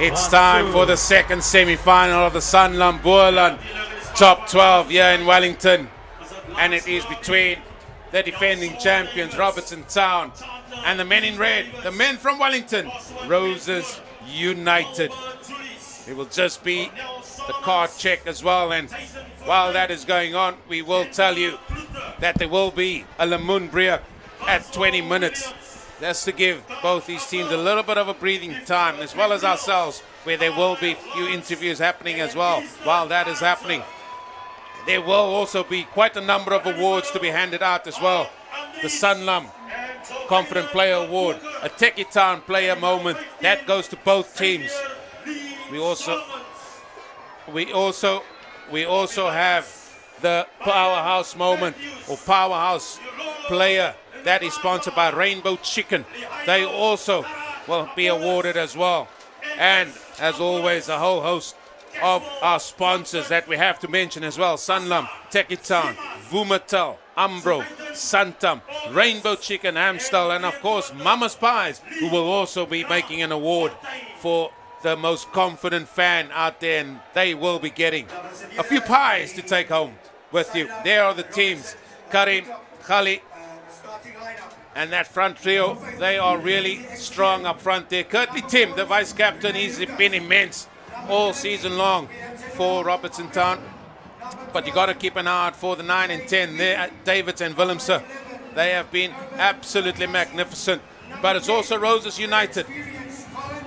It's time for the second semi-final of the Sanlam Boland Top 12 here in Wellington. And it is between the defending champions, Robertson Town, and the men in red, the men from Wellington, Roses United. It will just be the card check as well. And while that is going on, we will tell you that there will be a Lemon break at 20 minutes. Just to give both these teams a little bit of a breathing time, as well as ourselves, where there will be a few interviews happening as well. While that is happening, there will also be quite a number of awards to be handed out as well. The Sanlam Confident Player Award, a Techie Town Player Moment, that goes to both teams. We also have the Powerhouse Moment or Powerhouse Player. That is sponsored by Rainbow Chicken. They also will be awarded as well. And as always, a whole host of our sponsors that we have to mention as well. Sanlam, Tekitown, Vumatel, Umbro, Santam, Rainbow Chicken, Amstel, and of course Mama's Pies, who will also be making an award for the most confident fan out there, and they will be getting a few pies to take home with you. There are the teams, Karim, Khali, and that front trio. They are really strong up front there. Curtly Tim, the vice captain, he's been immense all season long for Robertson Town. But you got to keep an eye out for the 9 and 10 there, Davids and Willemse. They have been absolutely magnificent. But it's also Roses United.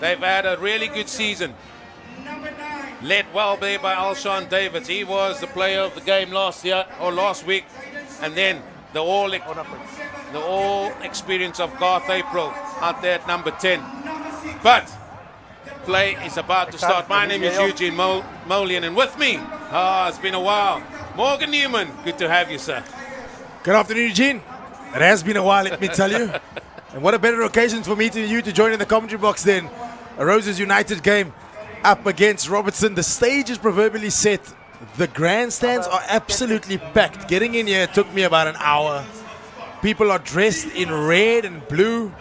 They've had a really good season. Led well there by Alshon Davids. He was the player of the game last week. And then the all experience of Garth April out there at number 10. But play is about to start. My name is Eugene Molian, and with me, it's been a while, Morgan Newman. Good to have you, sir. Good afternoon, Eugene. It has been a while, let me tell you. And what a better occasion for me and you to join in the commentary box then. A Roses United game up against Robertson. The stage is proverbially set. The grandstands are absolutely packed. Getting in here took me about an hour. People are dressed in red and blue.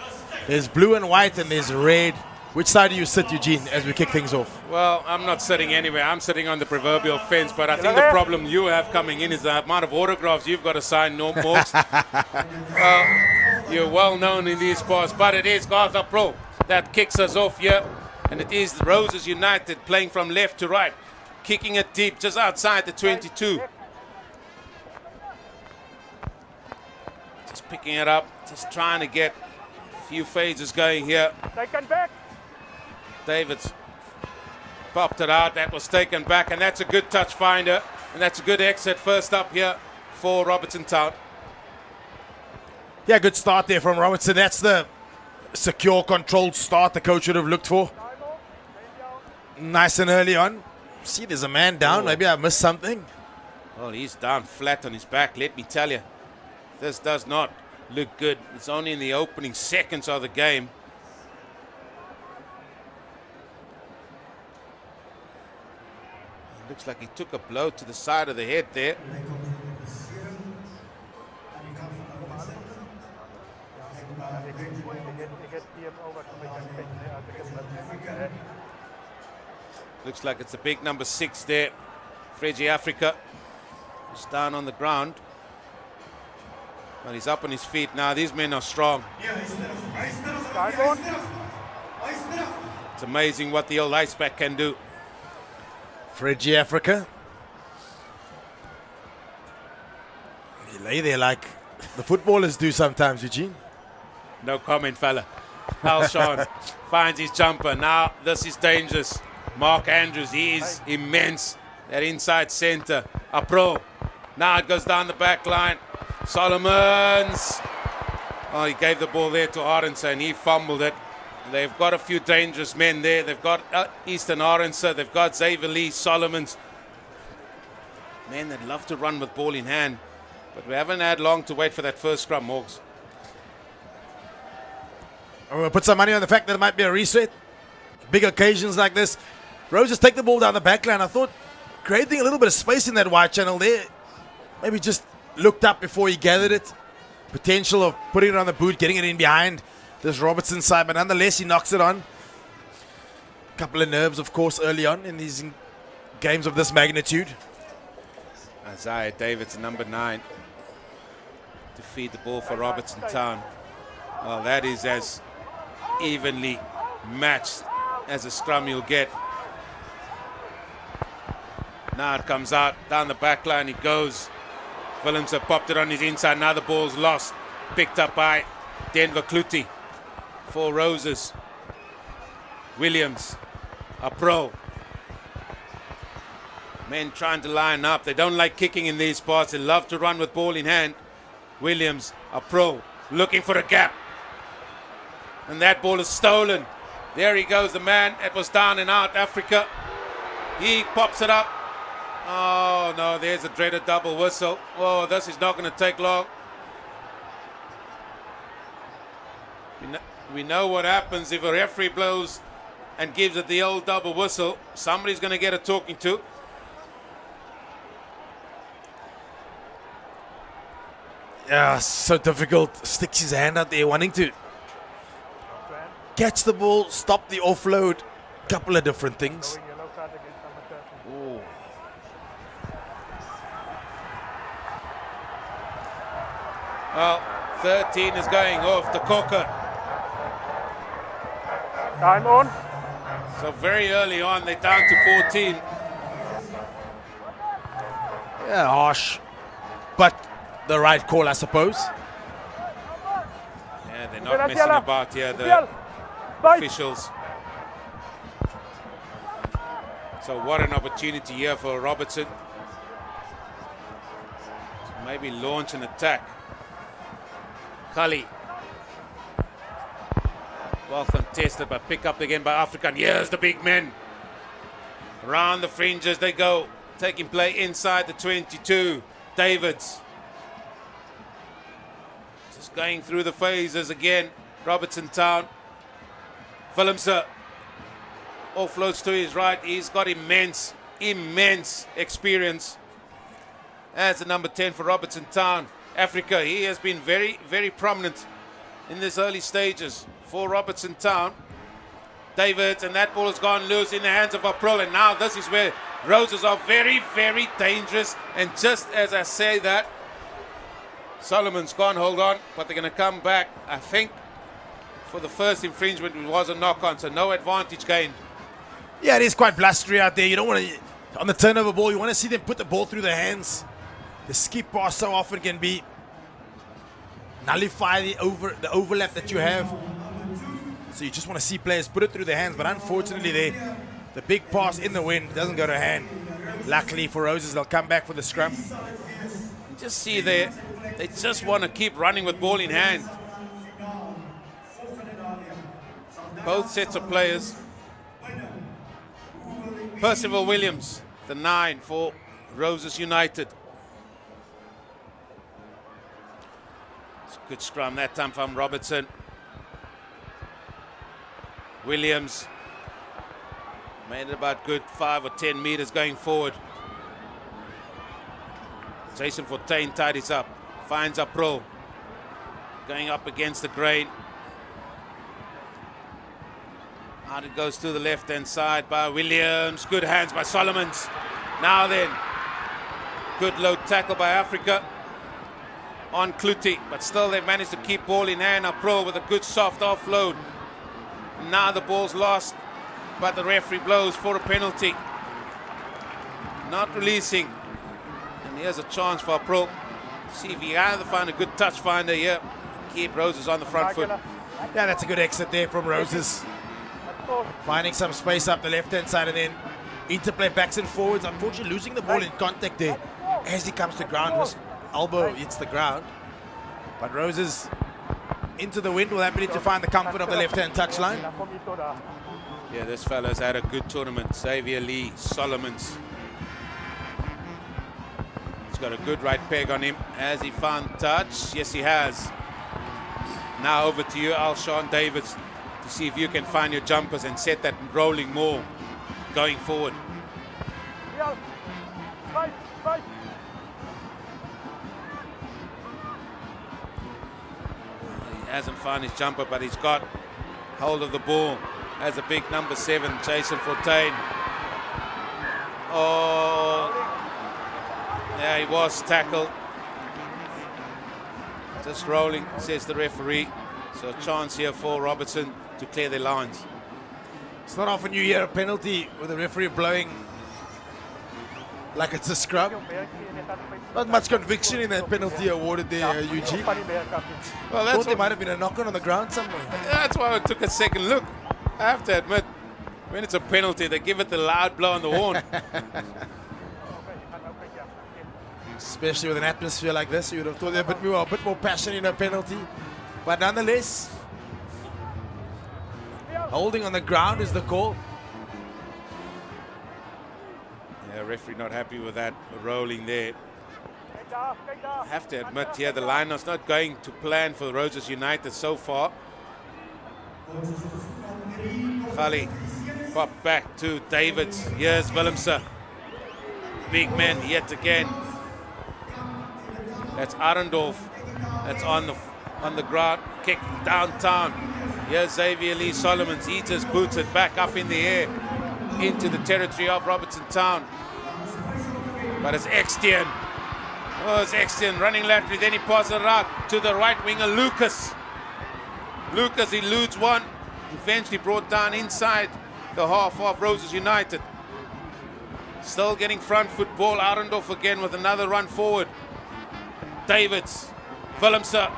There's blue and white and there's red. Which side do you sit, Eugene, as we kick things off? Well, I'm not sitting anywhere. I'm sitting on the proverbial fence, but I think the problem you have coming in is the amount of autographs you've got to sign, no more. You're well known in these parts, but it is Garth April that kicks us off here. And it is the Roses United playing from left to right, kicking it deep just outside the 22. Just picking it up, just trying to get a few phases going here. Taken back. Davids popped it out. That was taken back, and that's a good touch finder, and that's a good exit first up here for Robertson Town. Yeah, good start there from Robertson. That's the secure, controlled start the coach should have looked for. Nice and early on. See, there's a man down. Maybe I missed something. Well, he's down flat on his back. Let me tell you, this does not look good. It's only in the opening seconds of the game. It looks like he took a blow to the side of the head there. Looks like it's a big number 6 there. Freddie Africa is down on the ground. But he's up on his feet now. These men are strong. It's amazing what the old iceback can do. Freddie Africa. He lay there like the footballers do sometimes, Eugene. No comment, fella. Alshon finds his jumper. Now this is dangerous. Mark Andrews, he is immense. That inside center. A pro. Now it goes down the back line. Solomons. Oh, he gave the ball there to Arendse and he fumbled it. They've got a few dangerous men there. They've got Easton Arendse. They've got Xavier Lee, Solomons. Men that love to run with ball in hand. But we haven't had long to wait for that first scrum, Morgs. We'll put some money on the fact that it might be a reset. Big occasions like this. Roses take the ball down the back line. I thought creating a little bit of space in that wide channel there. Maybe just looked up before he gathered it. Potential of putting it on the boot, getting it in behind this Robertson side. But nonetheless, he knocks it on. couple of nerves, of course, early on in these games of this magnitude. Isaiah Davidson, number 9, to feed the ball for Robertson Town. Well, that is as evenly matched as a scrum you'll get. Now it comes out, down the back line it goes. Willemse popped it on his inside, now the ball's lost. Picked up by Denver Clutie. 4 Roses. Williams, a pro. Men trying to line up. They don't like kicking in these spots. They love to run with ball in hand. Williams, a pro, looking for a gap. And that ball is stolen. There he goes, the man. It was down and out, Africa. He pops it up. Oh, no, there's a dreaded double whistle. Oh, this is not going to take long. We know what happens if a referee blows and gives it the old double whistle. Somebody's going to get a talking to. Yeah, so difficult. Sticks his hand out there, wanting to catch the ball, stop the offload. Couple of different things. Ooh. Well, 13 is going off the corker. Time on. So very early on, they're down to 14. Yeah, harsh, but the right call, I suppose. Yeah, they're not messing about here, the officials. So what an opportunity here for Robertson to maybe launch an attack. Kali. Well contested, but pick up again by African. Here's the big men. Around the fringes they go. Taking play inside the 22. Davids. Just going through the phases again. Robertson Town. Willemse. Offloads to his right. He's got immense experience. As the number 10 for Robertson Town. Africa, he has been very, very prominent in this early stages for Robertson Town. Davids, and that ball has gone loose in the hands of April, and now this is where Roses are very, very dangerous. And just as I say that, Solomon's gone, hold on, but they're going to come back, I think, for the first infringement. It was a knock-on, so no advantage gained. Yeah, it is quite blustery out there. You don't want to, on the turnover ball, you want to see them put the ball through their hands. The skip pass so often can be nullify the overlap that you have. So you just want to see players put it through their hands, but unfortunately the big pass in the wind doesn't go to hand. Luckily for Roses, they'll come back for the scrum. You just see they just want to keep running with ball in hand. Both sets of players. Percival Williams, the 9 for Roses United. It's a good scrum that time from Robertson. Williams made it about good 5 or 10 meters going forward. Jason Fontaine tidies up, finds a pro, going up against the grain. Out it goes to the left-hand side by Williams. Good hands by Solomons. Now then, good low tackle by Africa on Clutie, but still they've managed to keep ball in hand. A pro with a good soft offload. Now the ball's lost, but the referee blows for a penalty. Not releasing. And here's a chance for a pro. See if he either find a good touch finder here. Keep Roses on the front foot. Yeah, that's a good exit there from Roses. Finding some space up the left-hand side and then interplay backs and forwards. Unfortunately, losing the ball in contact there as he comes to ground. His elbow hits the ground. But Roses into the wind will happily to find the comfort of the left-hand touchline. Yeah, this fella's had a good tournament. Xavier Lee, Solomons. He's got a good right peg on him. Has he found touch? Yes, he has. Now over to you, Alshon Davids, to see if you can find your jumpers and set that rolling more going forward. He hasn't found his jumper, but he's got hold of the ball. as a big number 7, Jason Fortuin. Oh, yeah, he was tackled. Just rolling, says the referee. So a chance here for Robertson to clear their lines. It's not often you hear a penalty with the referee blowing like it's a scrum. Not much conviction in that penalty awarded there, Eugene. Well, Thought that's there might have been a knock-on on the ground somewhere. That's why I took a second look. I have to admit, when it's a penalty, they give it the loud blow on the horn. Especially with an atmosphere like this, you would have thought there would be a bit more passion in a penalty. But nonetheless, holding on the ground is the call. Yeah, referee not happy with that rolling there. I have to admit here, the lineup's not going to plan for Roses United so far. Khali, pop back to Davids. Here's Willemse. Big man yet again. That's Arendorf. That's on the ground. Kick downtown. Here's Xavier Lee Solomons. He just boots it back up in the air into the territory of Robertson Town. But it's Extian. Oh, it's Extian running laterally. Then he passes it out to the right winger, Lucas. Lucas eludes one. Eventually brought down inside the half of Roses United. Still getting front foot ball. Arendorf again with another run forward. Davids, Willemse.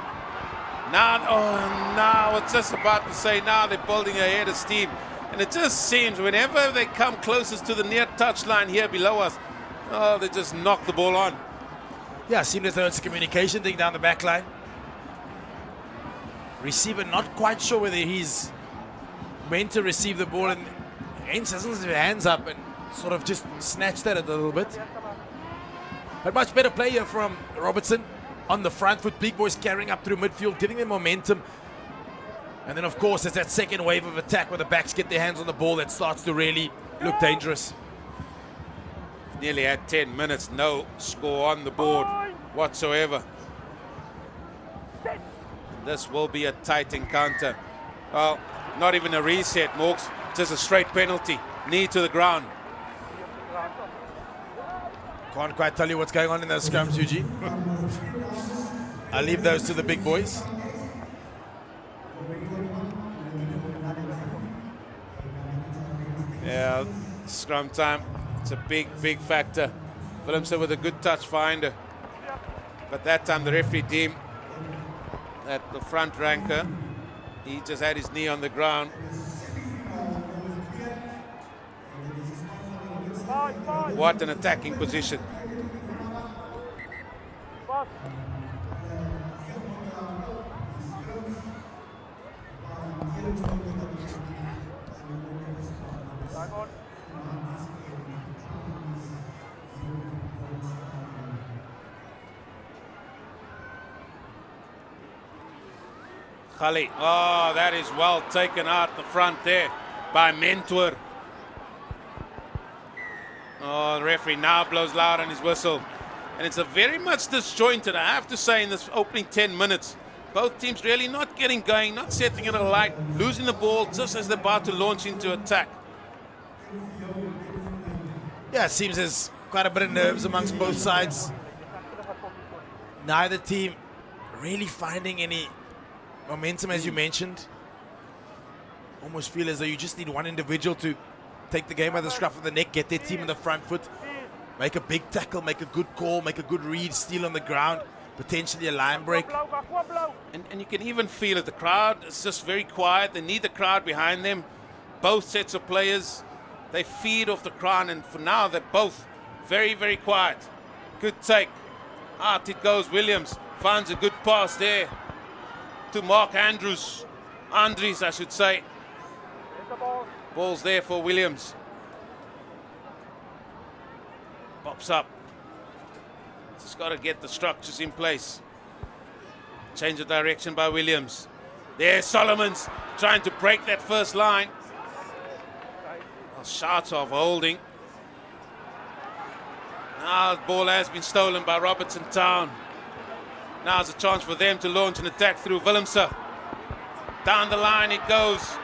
Now, I was just about to say, now they're building ahead of steam. And it just seems whenever they come closest to the near touchline here below us, they just knock the ball on. Yeah, it seemed as though it's a communication thing down the back line. Receiver not quite sure whether he's meant to receive the ball, and hence hasn't his hands up and sort of just snatched at it a little bit. But much better play here from Robertson on the front foot. Big boys carrying up through midfield, giving them momentum. And then, of course, there's that second wave of attack where the backs get their hands on the ball that starts to really look dangerous. Nearly had 10 minutes, no score on the board whatsoever. This will be a tight encounter. Well, not even a reset, Morgs, just a straight penalty. Knee to the ground. Can't quite tell you what's going on in those scrums, Eugene. I'll leave those to the big boys. Yeah, scrum time. It's a big, big factor. Willemse with a good touch finder. But that time the referee deemed that the front ranker, he just had his knee on the ground. What an attacking position. Khali, oh, that is well taken out the front there by Mentor. Oh, the referee now blows loud on his whistle. And it's a very much disjointed, I have to say, in this opening 10 minutes. Both teams really not getting going, not setting it alight, losing the ball just as they're about to launch into attack. Yeah, it seems there's quite a bit of nerves amongst both sides. Neither team really finding any momentum, as you mentioned. Almost feel as though you just need one individual to take the game by the scruff of the neck, get their team in the front foot, make a big tackle, make a good call, make a good read, steal on the ground, potentially a line break. And you can even feel it. The crowd is just very quiet. They need the crowd behind them. Both sets of players, they feed off the crowd, and for now they're both very, very quiet. Good take. Out it goes. Williams finds a good pass there to Mark Andrews. Andries, I should say. Ball's there for Williams. Pops up. Just got to get the structures in place. Change of direction by Williams. There's Solomons trying to break that first line. Well, shots of holding. Now the ball has been stolen by Robertson Town. Now's a chance for them to launch an attack through Willemse. Down the line it goes.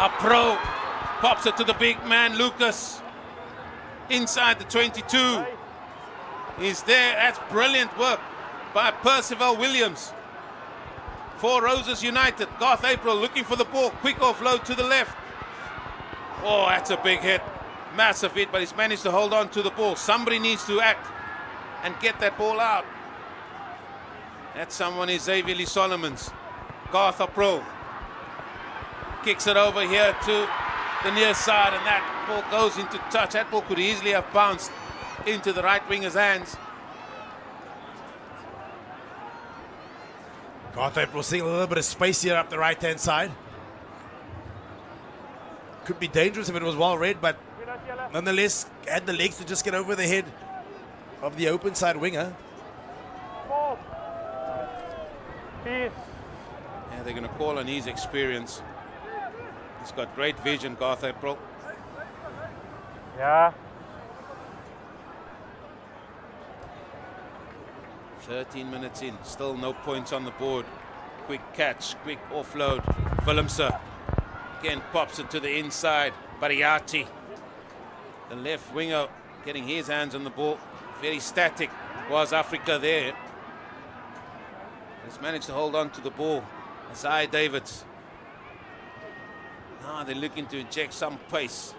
A pro pops it to the big man, Lucas. Inside the 22. He's there. That's brilliant work by Percival Williams. For Roses United. Garth April looking for the ball. Quick offload to the left. Oh, that's a big hit. Massive hit, but he's managed to hold on to the ball. Somebody needs to act and get that ball out. That someone is Xavier Lee Solomons. Garth April kicks it over here to the near side, and that ball goes into touch. That ball could easily have bounced into the right winger's hands. Garth April seeing a little bit of space here up the right-hand side. Could be dangerous if it was well read, but nonetheless, had the legs to just get over the head of the open side winger. Yeah, they're going to call on his experience. He's got great vision, Garth April. Yeah. 13 minutes in, still no points on the board. Quick catch, quick offload. Willemse again pops it to the inside. Bariati, the left winger, getting his hands on the ball. Very static was Africa there. He's managed to hold on to the ball. Isaiah Davids. Now they're looking to inject some pace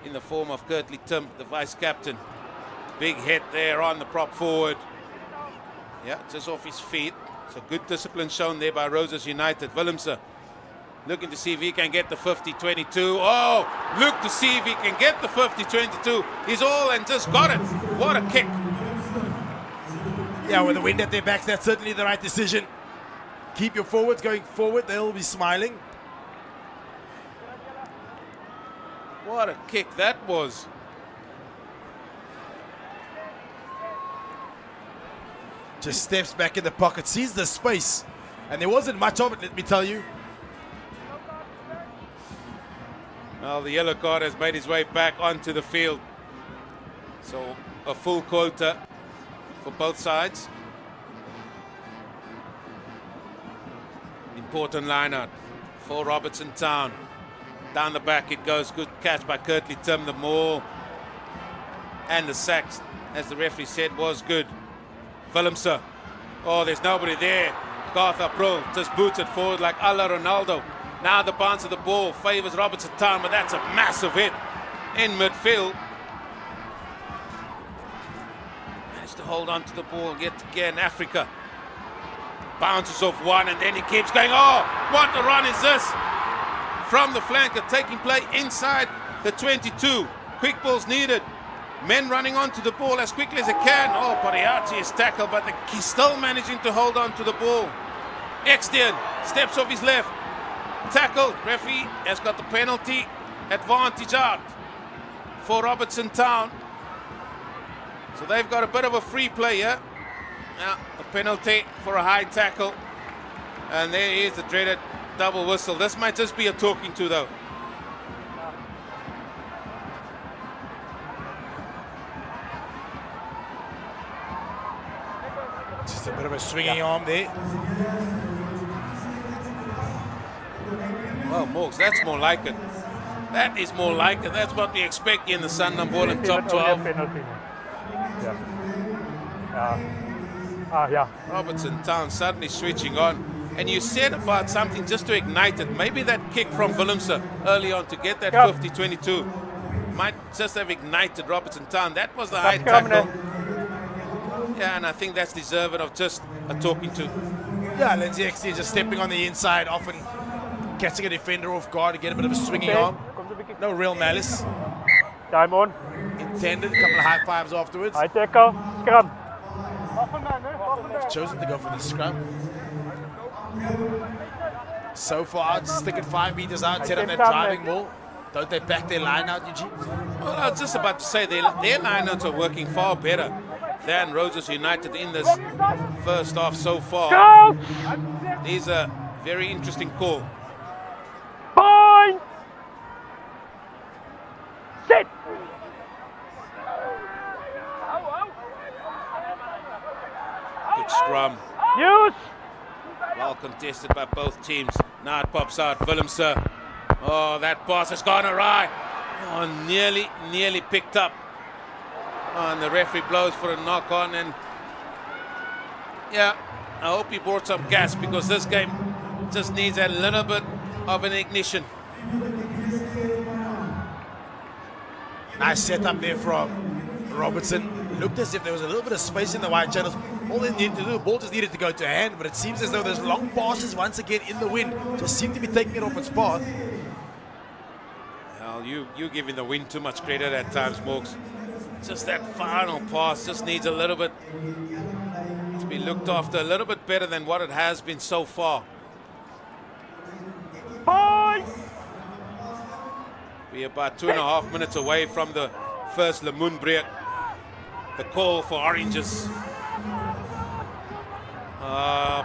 in the form of Kurtley Tim, the vice captain. Big hit there on the prop forward. Yeah, just off his feet. So good discipline shown there by Roses United. Willemse looking to see if he can get the 50-22. Oh, look to see if he can get the 50-22. He's all and just got it. What a kick. Yeah, with the wind at their backs, that's certainly the right decision. Keep your forwards going forward. They'll be smiling. What a kick that was. Just steps back in the pocket, sees the space. And there wasn't much of it, let me tell you. Well, the yellow card has made his way back onto the field. So a full quota for both sides. Important line out for Robertson Town. Down the back it goes. Good catch by Kurtley Tim. The maul and the sacks, as the referee said, was good. Willemse. Oh, there's nobody there. Garth April just boots it forward like a la Ronaldo. Now the bounce of the ball favors Robertson Town, but that's a massive hit in midfield. Managed to hold on to the ball and get again Africa. Bounces off one and then he keeps going. Oh, what a run is this? From the flanker, taking play inside the 22. Quick balls needed. Men running onto the ball as quickly as they can. Oh, Pariati is tackled, but he's still managing to hold on to the ball. Extian steps off his left. Tackled. Referee has got the penalty advantage out for Robertson Town. So they've got a bit of a free play here. Now, a penalty for a high tackle. And there is the dreaded double whistle. This might just be a talking to, though. Just a bit of a swinging arm there. Well, Morgs, that's more like it. That is more like it. That's what we expect in the Sanlam Boland top 12. Yeah. Robertson Town suddenly switching on. And you said about something just to ignite it. Maybe that kick from Willemse early on to get that 50-22 might just have ignited Robertson Town. That was the high tackle. Yeah, and I think that's deserving of just a talking to. Yeah, Lindsay XT just stepping on the inside, often catching a defender off guard to get a bit of a swinging arm. No real malice. Time on. Intended, a couple of high fives afterwards. High tackle. Scrum. Chosen to go for the scrum. So far, just stick it 5 meters out, set up that driving ball. Don't they back their line out, Eugene? Well, I was just about to say their lineouts are working far better than Roses United in this first half so far. Go! These are very interesting call. Point! Sit! Good scrum. Use! Well contested by both teams. Now it pops out. Willemse. Oh, that pass has gone awry. Oh, nearly picked up. Oh, and the referee blows for a knock on. And yeah, I hope he brought some gas because this game just needs a little bit of an ignition. Nice setup there from Robertson. Looked as if there was a little bit of space in the wide channels. All they needed to do, the ball just needed to go to hand, but it seems as though those long passes once again in the wind just seem to be taking it off its path. Well, you're giving the wind too much credit at times, Morgs. Just that final pass just needs a little bit to be looked after, a little bit better than what it has been so far. Point! We're about 2.5 minutes away from the first Lemoen break. The call for oranges.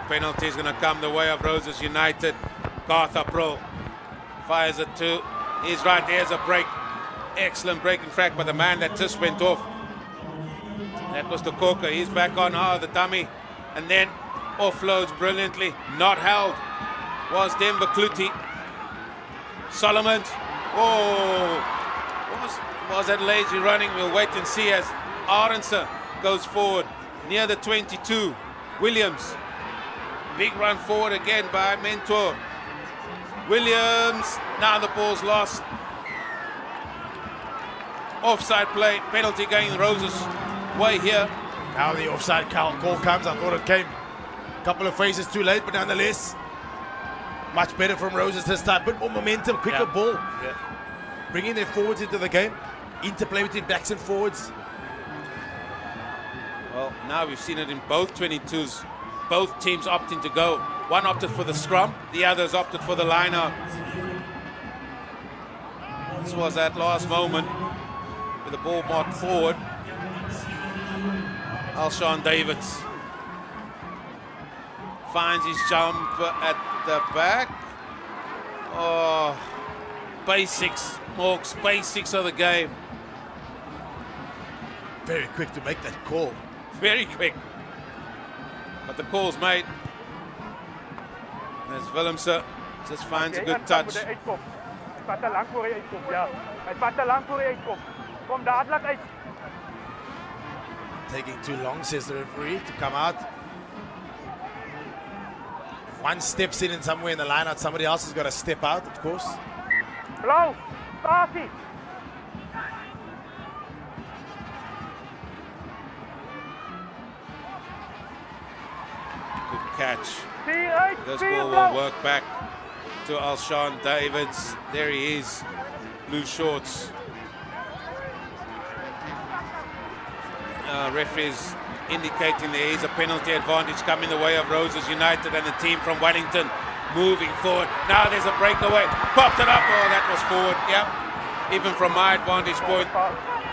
Penalty is going to come the way of Roses United. Gartha Pro fires it to. He's right, there's a break. Excellent break, in fact, by the man that just went off. That was the Coker. He's back on the dummy. And then offloads brilliantly. Not held. Was Denver Kluti. Solomon. Oh, was that lazy running? We'll wait and see as Arendse goes forward near the 22. Williams, big run forward again by Mentor. Williams, now the ball's lost. Offside play, penalty going Roses' way here. Now the offside call comes. I thought it came a couple of phases too late, but nonetheless, much better from Roses this time. Bit more momentum, quicker ball. Yeah. Bringing their forwards into the game. Interplay between backs and forwards. Well, now we've seen it in both 22s. Both teams opting to go. One opted for the scrum, the others opted for the line out. This was that last moment with the ball marked forward. Alshon Davids finds his jump at the back. Oh, basics, Morgs, basics of the game. Very quick to make that call. Very quick. But the call's made. As Willemse just finds a good touch. Hij vat te lang voor hij uitkomt, ja. Hij vat te lang voor hij uitkomt. Kom dadelijk uit. Taking too long, says the referee, to come out. If one steps in and somewhere in the line out, somebody else has got to step out, of course. Blauw, statie. Good catch. Vier uit, This vier ball blauw. will work back to Alshon Davids. There he is, blue shorts. Referees indicating there is a penalty advantage coming the way of Roses United and the team from Wellington moving forward. Now there's a breakaway. Popped it up. Oh, that was forward. Yep. Even from my advantage point,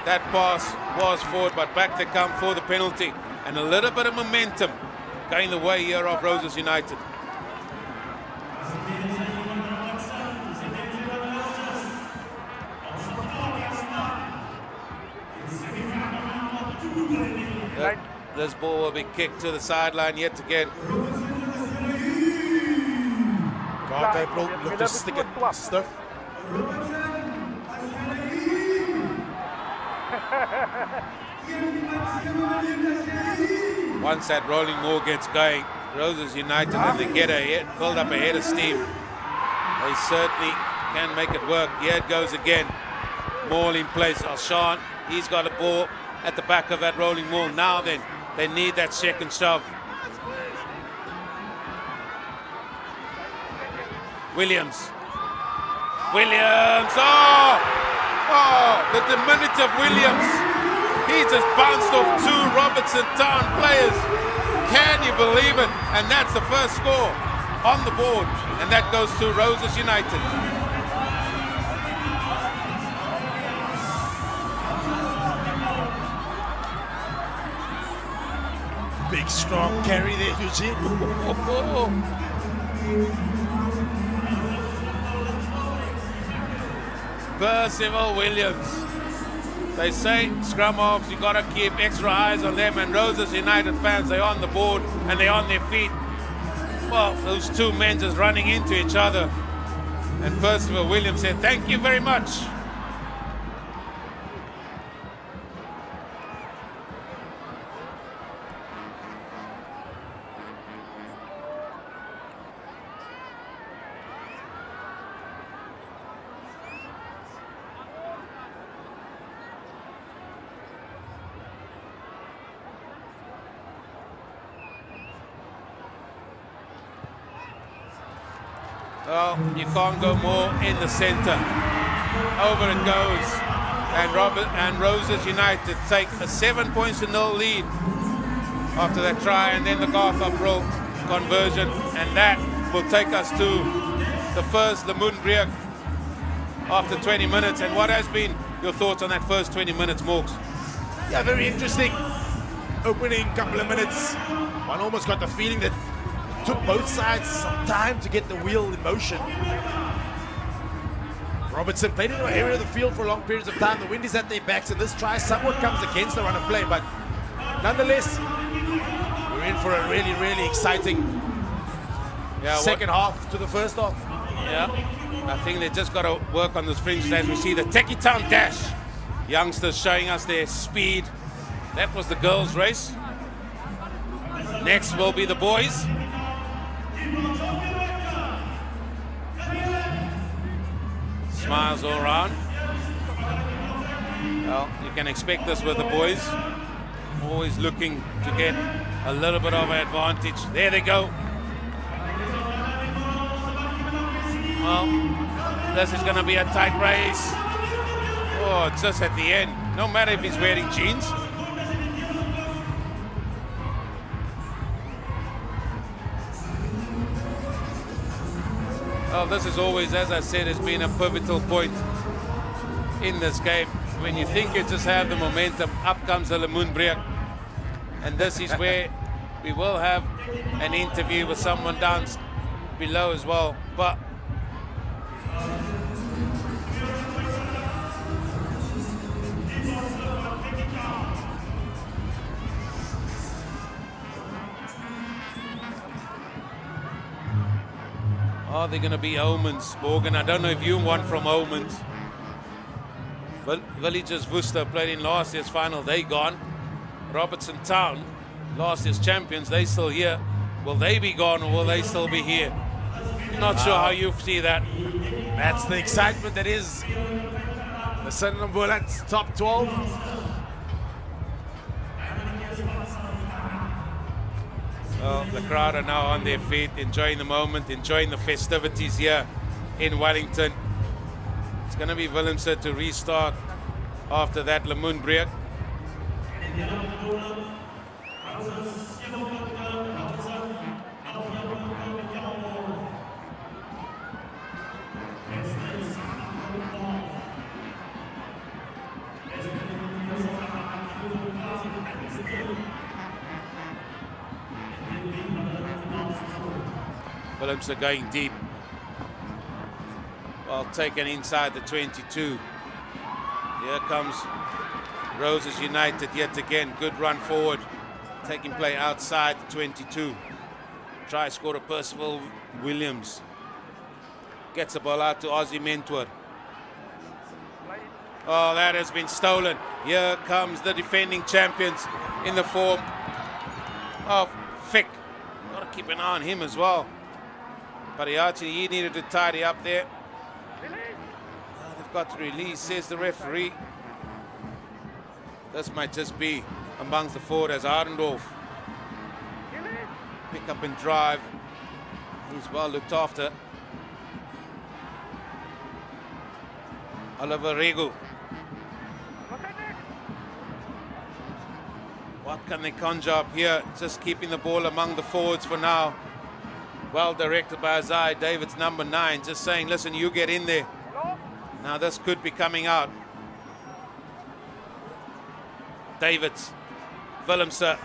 that pass was forward, but back they come for the penalty. And a little bit of momentum going the way here of Roses United. This ball will be kicked to the sideline yet again. God, they look to stick it stiff. Once that rolling ball gets going, Roses United and they get ahead, build up a head of steam. They certainly can make it work. Here it goes again. Maul in place. Alshon, he's got a ball at the back of that rolling maul. Now then, they need that second shove. Williams. Oh, the diminutive Williams. He just bounced off two Robertson Town players. Can you believe it? And that's the first score on the board. And that goes to Roses United. Big strong carry there, Eugene. Percival Williams. They say scrum halves, you got to keep extra eyes on them, and Roses United fans, they're on the board and they're on their feet. Well, those two men just running into each other. And Percival Williams said, thank you very much. Well, you can't go more in the center. Over it goes. And Roses United take a 7-0 lead after that try, and then the Garth Pro conversion. And that will take us to the first Lemoenbreek after 20 minutes. And what has been your thoughts on that first 20 minutes, Morgs? Yeah, very interesting. Opening couple of minutes. One almost got the feeling that took both sides some time to get the wheel in motion. Robertson played in an area of the field for long periods of time. The wind is at their backs, and this try somewhat comes against the run of play. But nonetheless, we're in for a really, really exciting second half to the first half. Yeah, I think they just got to work on those fringes as we see the Techie Town Dash. Youngsters showing us their speed. That was the girls' race. Next will be the boys. Smiles all around. Well, you can expect this with the boys. Always looking to get a little bit of an advantage. There they go. Well, this is going to be a tight race. Oh, it's just at the end. No matter if he's wearing jeans. Well, this is always, as I said, has been a pivotal point in this game. When you think you just have the momentum, up comes the Lemoenbreek. And this is where we will have an interview with someone down below as well. But are they going to be omens, Morgan? I don't know if you want from omens. Villagers Worcester played in last year's final, they gone. Robertson Town, last year's champions, they still here. Will they be gone or will they still be here? Not sure how you see that. That's the excitement that is the Sanlam Boland's top 12. Well, the crowd are now on their feet, enjoying the moment, enjoying the festivities here in Wellington. It's going to be Willemse to restart after that Lemoenbreek. Willemse going deep. Well taken inside the 22. Here comes Roses United yet again. Good run forward. Taking play outside the 22. Try scorer Percival Williams. Gets the ball out to Aussie Mentor. Oh, that has been stolen. Here comes the defending champions in the form of Fick. Got to keep an eye on him as well. Pariachi, he needed to tidy up there. Oh, they've got to release, says the referee. This might just be amongst the forward as Arendorf. Pick up and drive. He's well looked after. Oliver Regu. What can they conjure up here? Just keeping the ball among the forwards for now. Well directed by Isaiah Davids, number 9, just saying, listen, you get in there. Now this could be coming out. Davids, Willemse,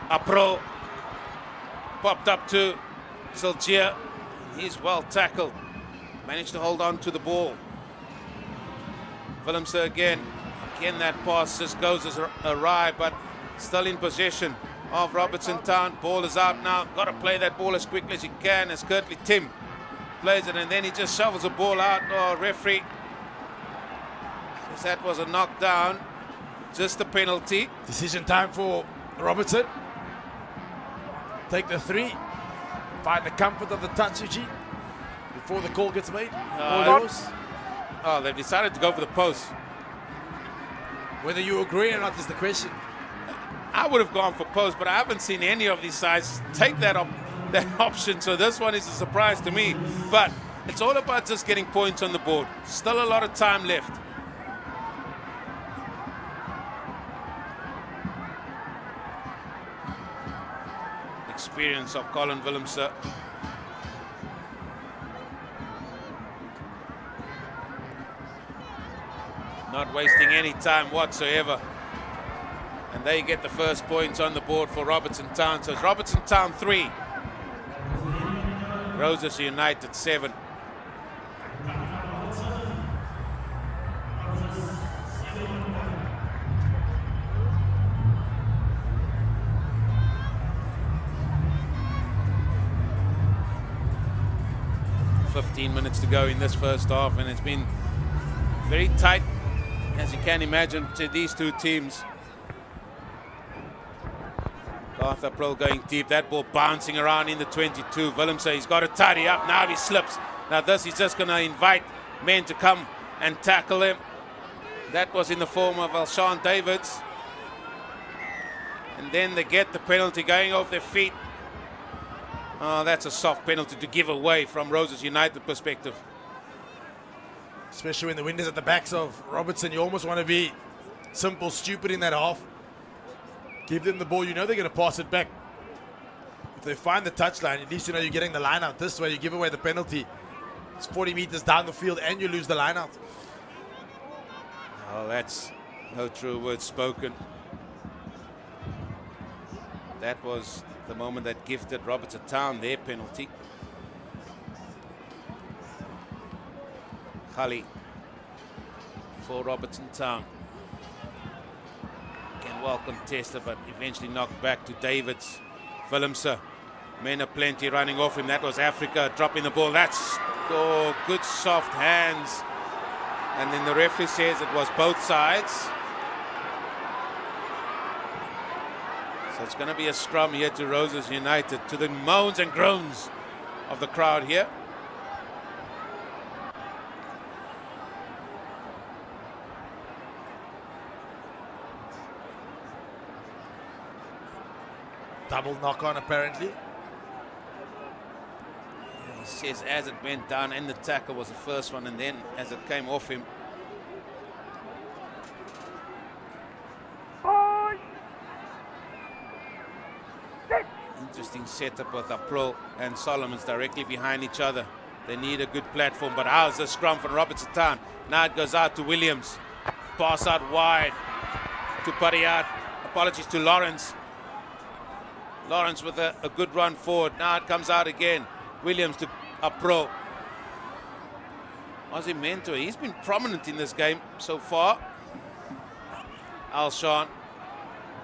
Apro, popped up to Silgier. He's well tackled. Managed to hold on to the ball. Willemse again. Again, that pass just goes awry, but still in possession of Robertson Town. Ball is out now. Got to play that ball as quickly as you can as Kurtley Tim plays it, and then he just shovels the ball out. Oh, referee says that was a knockdown. Just a penalty. Decision time for Robertson. Take the 3. Find the comfort of the touch, Eugene, before the call gets made. All yours. Oh, they've decided to go for the post. Whether you agree or not is the question. I would have gone for post, but I haven't seen any of these sides take that option. So this one is a surprise to me. But it's all about just getting points on the board. Still a lot of time left. Experience of Colin Willemse. Not wasting any time whatsoever. And they get the first points on the board for Robertson Town. So it's Robertson Town 3. Roses United 7. Minutes to go in this first half, and it's been very tight, as you can imagine, to these two teams. Arthur Pro going deep, that ball bouncing around in the 22. Willemse, he's got to tidy up, now he slips. Now this, he's just going to invite men to come and tackle him. That was in the form of Alshon Davids. And then they get the penalty going off their feet. Oh, that's a soft penalty to give away from Roses United perspective. Especially when the wind is at the backs of Robertson, you almost want to be simple, stupid in that half. Give them the ball, you know they're going to pass it back. If they find the touchline, at least you know you're getting the line out. This way you give away the penalty. It's 40 meters down the field and you lose the line out. Oh, that's no true words spoken. That was the moment that gifted Robertson Town their penalty. Khali for Robertson Town. Again, well contested, but eventually knocked back to Davids. Willemse. Men are plenty running off him. That was Africa dropping the ball. That's good soft hands. And then the referee says it was both sides. So it's going to be a scrum here to Roses United, to the moans and groans of the crowd here. Double knock on apparently. He says as it went down and the tackle was the first one, and then as it came off him. Interesting setup with Apro and Solomons directly behind each other. They need a good platform, but how's the scrum from Robertson Town? Now it goes out to Williams. Pass out wide to Pariat. Apologies to Lawrence. Lawrence with a good run forward. Now it comes out again. Williams to Apro. Ozzy Mentor, he's been prominent in this game so far. Alshon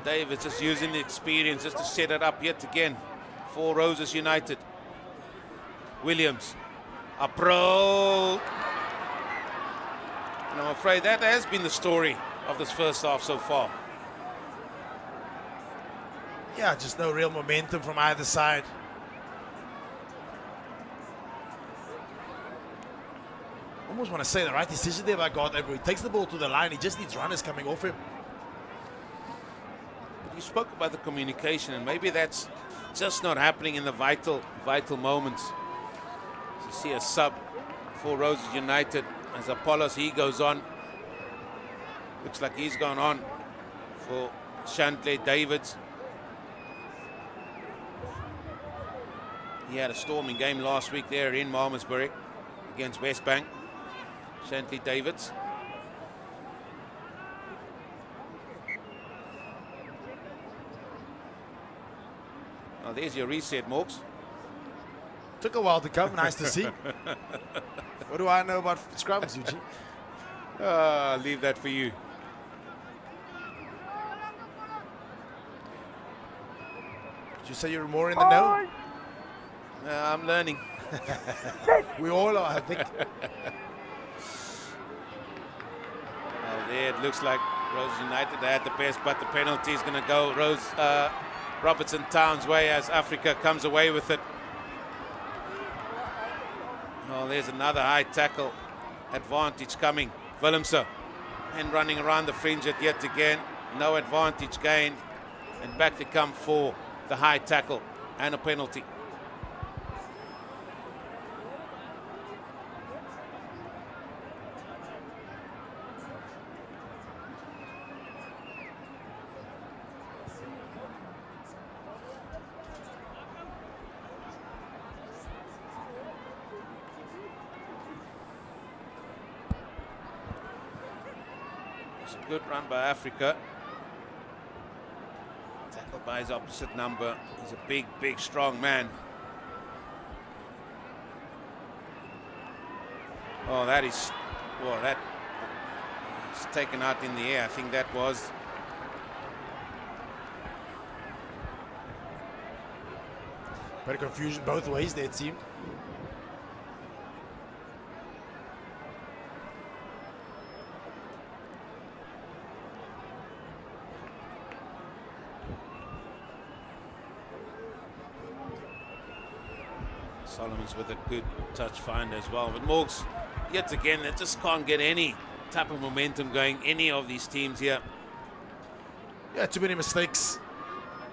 Davids just using the experience just to set it up yet again for Roses United. Williams, Apro. And I'm afraid that has been the story of this first half so far. Yeah, just no real momentum from either side. Almost want to say the right decision there by God. He takes the ball to the line. He just needs runners coming off him. You spoke about the communication, and maybe that's just not happening in the vital moments. You see a sub for Roses United as Apollos, he goes on. Looks like he's gone on for Shantley Davids. He had a storming game last week there in Malmesbury against Westbank. Shantley Davids. Oh, there's your reset, Morks. Took a while to come. Nice to see. What do I know about scrums, Eugene? I'll leave that for you. Did you say you were more in the know? I'm learning. We all are, I think. Well, there it looks like Rose United had the best, but the penalty is going to go Robertson Town's way as Africa comes away with it. Oh, there's another high tackle advantage coming. Willemse and running around the fringe yet again. No advantage gained. And back they come for the high tackle and a penalty. It's a good run by Africa. Tackled by his opposite number. He's a big, big, strong man. Oh, that is, well, that is taken out in the air. I think that was. Bit of confusion both ways there, it seemed. Solomon's with a good touch find as well. But Morgs, yet again, they just can't get any type of momentum going, any of these teams here. Yeah, too many mistakes.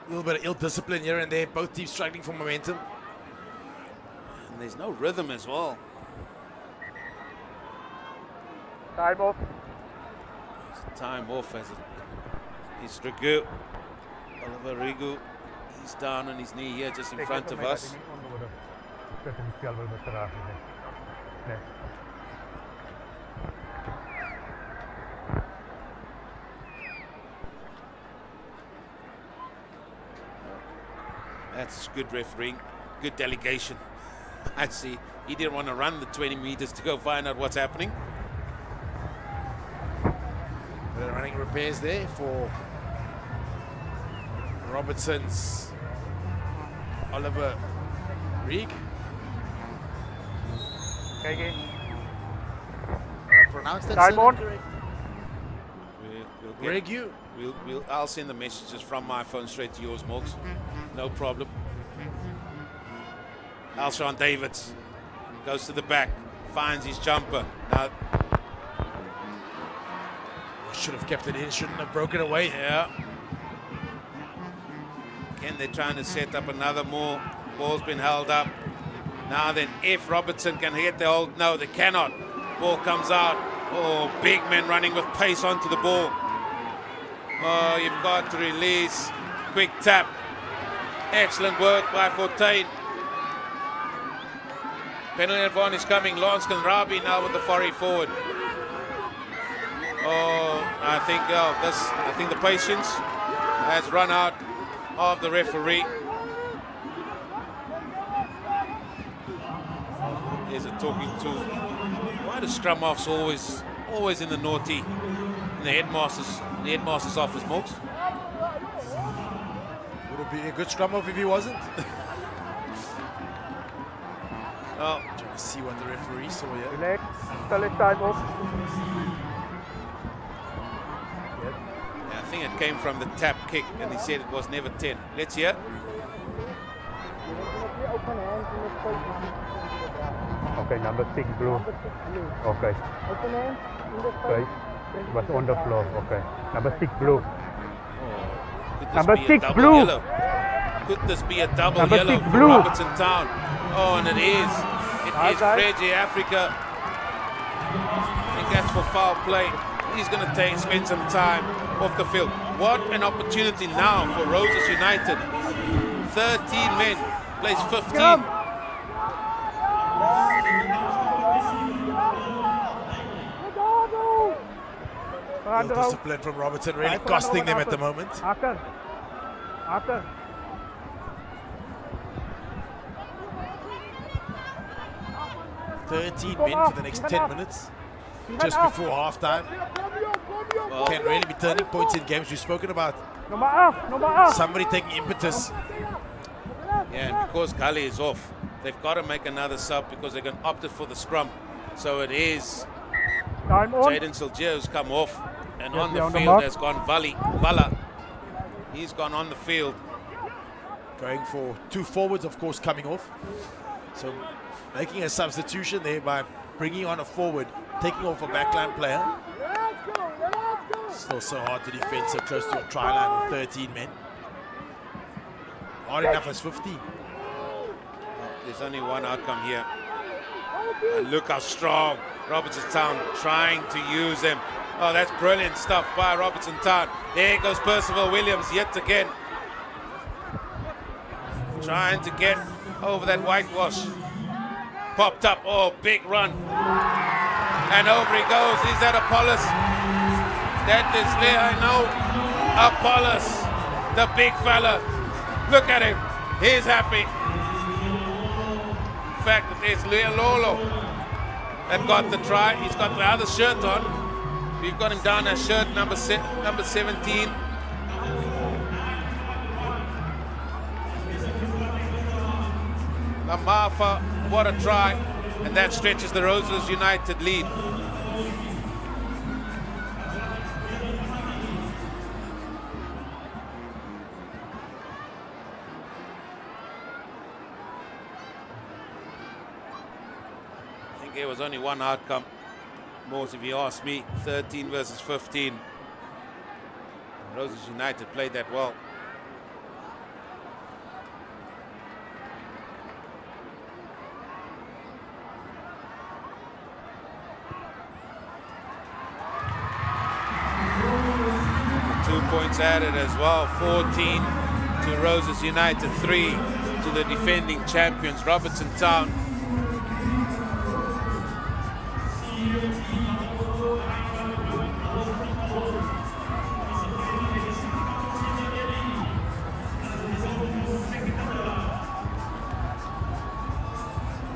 A little bit of ill discipline here and there. Both teams struggling for momentum. And there's no rhythm as well. Time off. It's time off as it's Rigu. Oliver Rigu. He's down on his knee here just in front of us. That's good refereeing, good delegation. I see. He didn't want to run the 20 meters to go find out what's happening. They're running repairs there for Robertson's Oliver Reeg. KG. Pronounce that Time on. correct? We'll Regu. I'll send the messages from my phone straight to yours, Morgs. No problem. Alshon Davids goes to the back, finds his jumper. Now, should have kept it in, shouldn't have broken away. yeah. Again, they're trying to set up another more. Ball's been held up. Now then, if Robertson can hit the hold, no, they cannot. Ball comes out. Oh, big men running with pace onto the ball. Oh, you've got to release. Quick tap. Excellent work by Fortuin. Penalty advantage coming. Lance Rabi now with the 40 forward. Oh, I think the patience has run out of the referee. There's a talking to. Why do scrum offs always in the naughty, in the headmaster's office, Morgs? Would it be a good scrum off if he wasn't? Oh, Trying to see what the referee saw here. Relax. Tell it time off. yeah, I think it came from the tap kick, and he said it was never 10. Let's hear. Okay, number 6 blue. Okay. Okay. Was on the floor. Okay. Number 6 blue. Could this Number be a 6 double blue. yellow? Could this be a double Number yellow 6 for blue. Robertson Town? Oh, and it is. It is Freddy Africa. I think that's for foul play. He's going to spend some time off the field. What an opportunity now for Roses United. 13 men, plays 15. Ill discipline from Robertson, really costing them at the moment. After. 13 men for the next 10 minutes, just before halftime. Well, Can really be turning points in games. We've spoken about Nummer 8. somebody taking impetus. yeah, and because Gully is off, they've got to make another sub because they're going to opt it for the scrum. So it is Time on. Jaden Silgier who's come off, and Yes, on the on the field mark. has gone Vala. He's gone on the field. Going for 2 forwards, of course, coming off. So making a substitution there by bringing on a forward, taking off a backline player. Still so hard to defend so close to a try line with 13 men. Hard enough as 50. There's only one outcome here. And look how strong Robertson Town trying to use him. Oh, that's brilliant stuff by Robertson Town. There goes Percival Williams yet again. Trying to get over that whitewash. Popped up, oh, big run. And over he goes, is that Apollos? That is there, I know. Apollos, the big fella. Look at him, he's happy. In fact, that there's Lolo that got the try. He's got the other shirt on. We've got him down as shirt number 17. Lamafa, what a try. And that stretches the Roses United lead. I think there was only one outcome. Most, if you ask me, 13 versus 15. Roses United played that well. The 2 points added as well. 14 to Roses United, 3 to the defending champions, Robertson Town.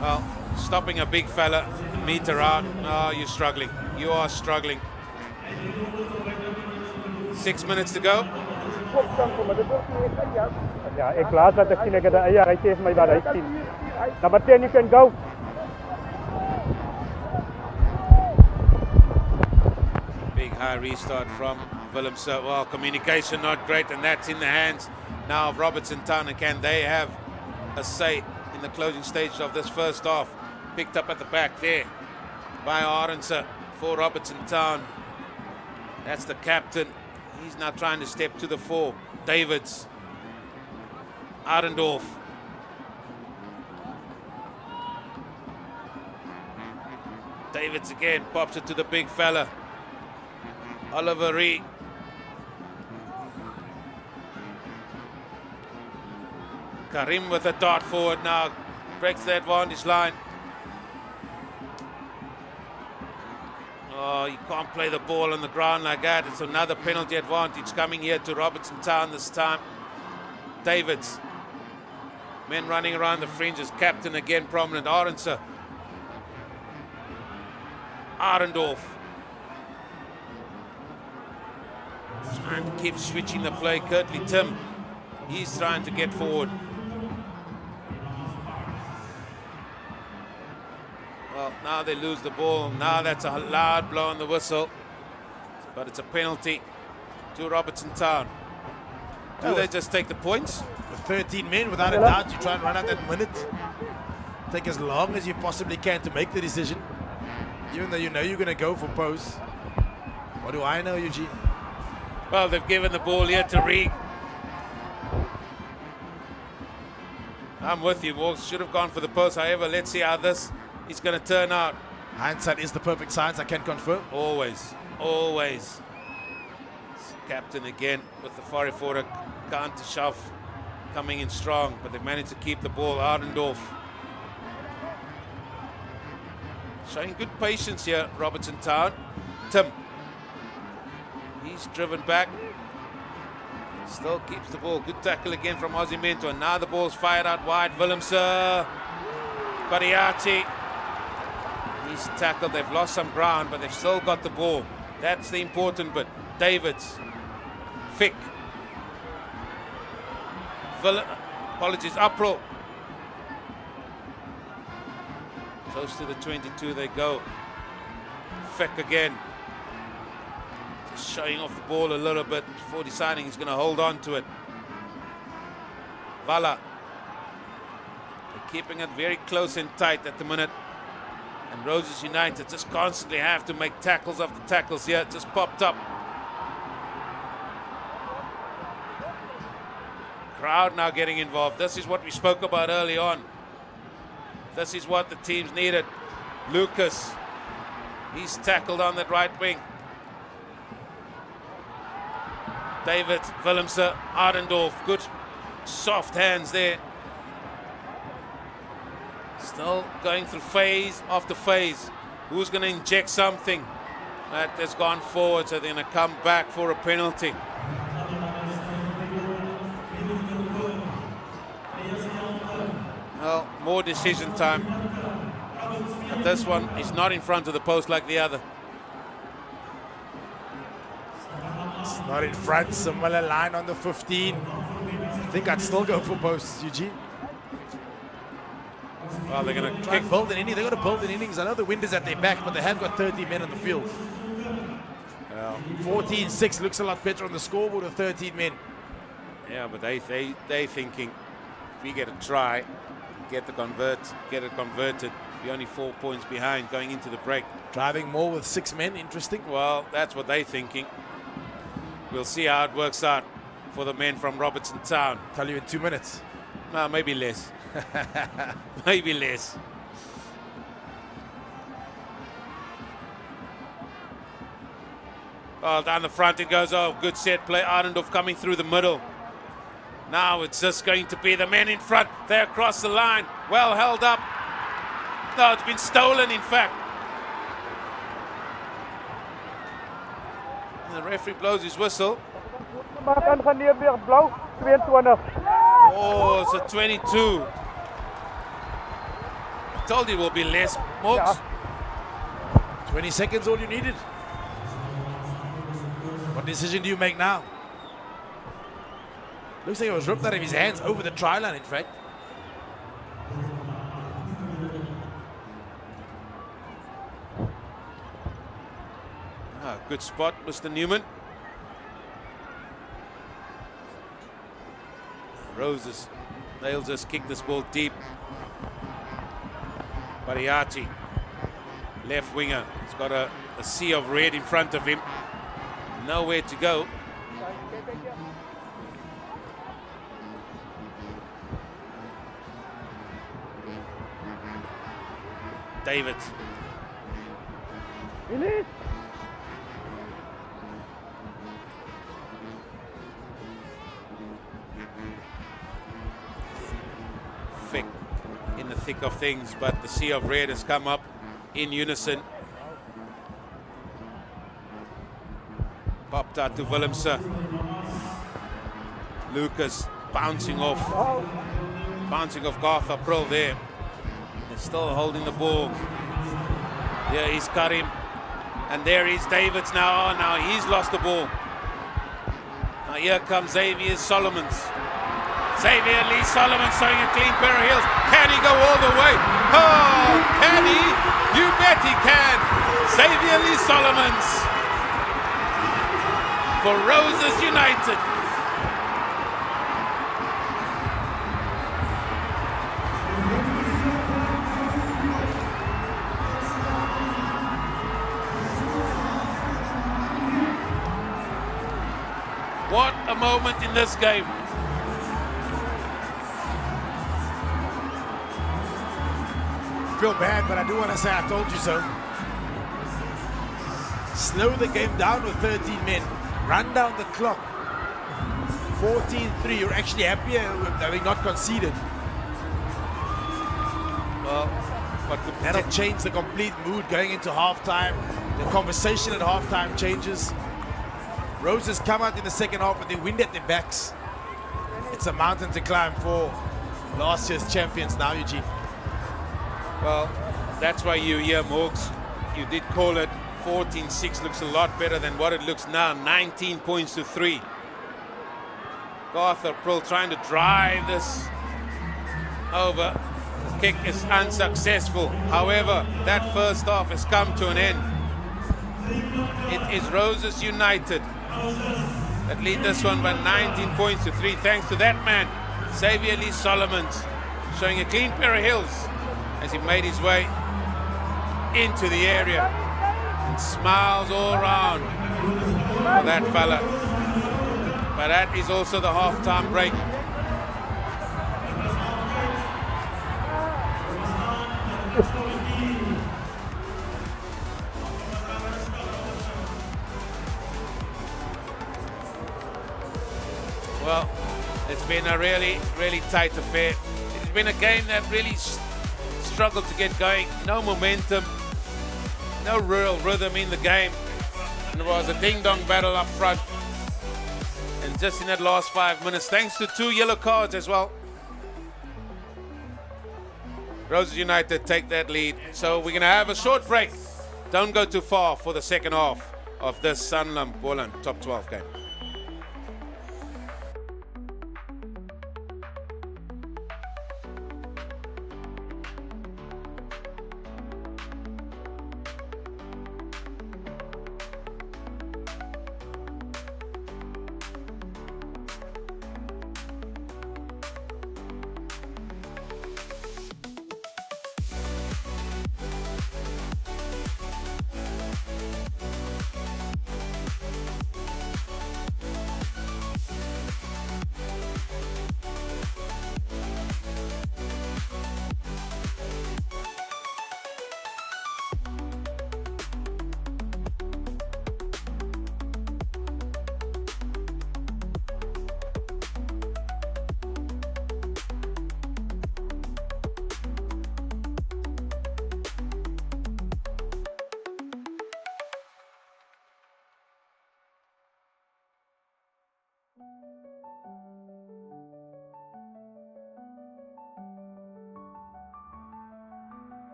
Well, stopping a big fella, meter out. Oh, you're struggling. You are struggling. 6 minutes to go. Ja, ek laat dat ek sien ek het 'n eie rytjie vir my wat hy sien. Number 10, you can go. Big high restart from Willemse. Well, communication not great, and that's in the hands now of Robertson Town. And can they have a say in the closing stage of this first half? Picked up at the back there by Arendse for Robertson Town. That's the captain. He's now trying to step to the fore. Davids. Arendorf. Davids again pops it to the big fella. Oliver Ree. Karim with a dart forward now. Breaks the advantage line. Oh, you can't play the ball on the ground like that. It's another penalty advantage coming here to Robertson Town this time. Davids. Men running around the fringes. Captain again prominent. Arendse. Arendorf. Trying to keep switching the play. Curtly Tim. He's trying to get forward. Well, now they lose the ball. Now that's a loud blow on the whistle. But it's a penalty to Robertson Town. Do they just take the points? With 13 men, without a doubt, you try and run out that minute. Take as long as you possibly can to make the decision. Even though you know you're going to go for post. What do I know, Eugene? Well, they've given the ball here to Reed. I'm with you, Wolves. Should have gone for the post. However, let's see how this is going to turn out. Hindsight is the perfect science, I can confirm. Always, always. Captain again with the 44 counter shove coming in strong, but they've managed to keep the ball. Ardendorf showing good patience here, Robertson Town. Tim, he's driven back, still keeps the ball. Good tackle again from Osimento, and now the ball's fired out wide. Willemse, Bariati, he's tackled. They've lost some ground, but they've still got the ball. That's the important bit. Davids, Fick, apologies, April. Close to the 22 they go. Feck again. Just showing off the ball a little bit before deciding he's going to hold on to it. Vala. They're keeping it very close and tight at the minute. And Roses United just constantly have to make tackles after tackles here. It just popped up. Crowd now getting involved. This is what we spoke about early on. This is what the teams needed. Lucas, he's tackled on that right wing. David, Willemse, Ardendorf, good soft hands there. Still going through phase after phase. Who's going to inject something? That has gone forward, so they're going to come back for a penalty. Well, more decision time. But this one is not in front of the post like the other. It's not in front, similar line on the 15. I think I'd still go for posts, Eugene. Well, they're going to Try and build an inning. They're going to build an innings. I know the wind is at their back, but they have got 30 men on the field. 14-6 looks a lot better on the scoreboard with 13 men. Yeah, but they thinking if we get a try, get it converted. We're only 4 points behind going into the break. Driving more with 6 men, interesting. Well, that's what they're thinking. We'll see how it works out for the men from Robertson Town. Tell you in 2 minutes. No, maybe less. Maybe less. Oh, down the front it goes. Oh, good set play. Arendorf coming through the middle. Now it's just going to be the men in front. They're across the line. Well held up. No, it's been stolen, in fact. And the referee blows his whistle. Oh, it's a 22. I told you it will be less. Morgs. 20 seconds, all you needed. What decision do you make now? Looks like it was ripped out of his hands over the try line, in fact. Good spot, Mr. Newman. Roses, they'll just kick this ball deep. Bariati, left winger. He's got a sea of red in front of him. Nowhere to go. David. Fick in the thick of things, but the sea of red has come up in unison. Popped out to Willemse. Lucas bouncing off Garth April there. They're still holding the ball. Here is Karim. And there is Davids now. Oh, now he's lost the ball. Now here comes Xavier Solomons. Xavier Lee Solomon showing a clean pair of heels. Can he go all the way? Oh, can he? You bet he can. Xavier Lee Solomons for Roses United. What a moment in this game. Feel bad, but I do want to say I told you so. Slow the game down with 13 men. Run down the clock. 14-3. You're actually happier with having not conceded. Well, what could that'll change the complete mood going into halftime. The conversation at halftime changes. Roses come out in the second half with the wind at their backs. It's a mountain to climb for last year's champions now, Eugene. Well, that's why you hear, Morgs. You did call it 14-6, looks a lot better than what it looks now. 19 points to 3. Garth April trying to drive this over. kick is unsuccessful. However, that first half has come to an end. It is Roses United that lead this one by 19 points to 3, thanks to that man, Xavier Lee Solomons, showing a clean pair of heels as he made his way into the area. And smiles all around for that fella. But that is also the half-time break. Well, it's been a really, really tight affair. It's been a game that really struggled to get going. No momentum, no real rhythm in the game. And it was a ding-dong battle up front. And just in that last 5 minutes, thanks to 2 yellow cards as well, Roses United take that lead. So we're going to have a short break. Don't go too far for the second half of this Sanlam Boland top 12 game.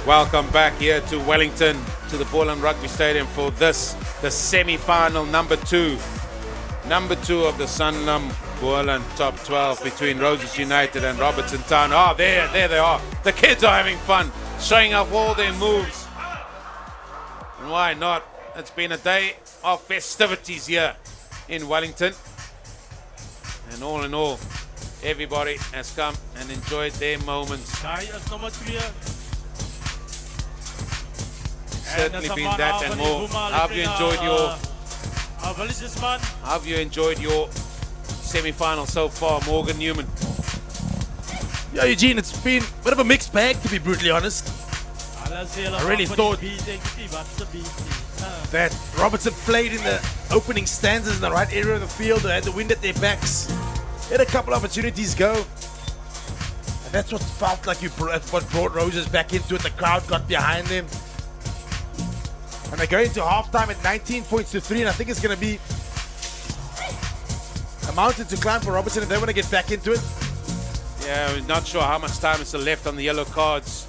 Welcome back here to Wellington, to the Boland Rugby Stadium for this, the semi-final number 2. Number 2 of the Sanlam Boland top 12 between Roses United and Robertson Town. Oh, there they are. The kids are having fun, showing off all their moves. And why not? It's been a day of festivities here in Wellington. And all in all, everybody has come and enjoyed their moments. Certainly been that and more. How have you enjoyed your semi-final so far, Morgan Newman? Yeah, Eugene, it's been a bit of a mixed bag, to be brutally honest. I really thought that Robertson played in the opening stanzas in the right area of the field. They had the wind at their backs. They had a couple of opportunities go. And that's what felt like what brought Roses back into it. The crowd got behind them. And they go into halftime at 19 points to 3, and I think it's going to be a mountain to climb for Robertson if they want to get back into it. Yeah, we're not sure how much time is left on the yellow cards.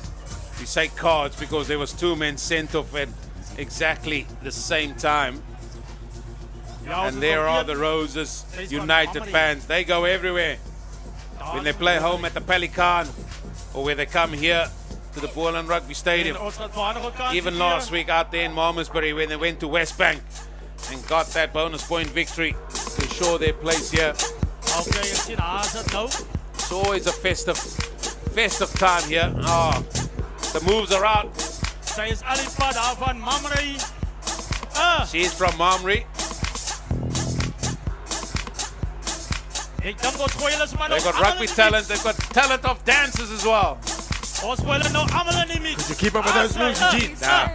We say cards because there was 2 men sent off at exactly the same time. And there are the Roses United fans. They go everywhere. When they play home at the Pelican or where they come here to the Boland Rugby Stadium. Even last week out there in Malmesbury when they went to West Bank and got that bonus point victory to ensure their place here. It's always a festive festive time here. Oh, the moves are out. Sy is al die pad daar van Mamre. She's from Mamre. Ek dink ons gooi hulle maar They've got rugby talent. They've got talent of dancers as well. Ons gooi hulle nou almal in die mix. Could you keep up with those moves, Eugene? Nah,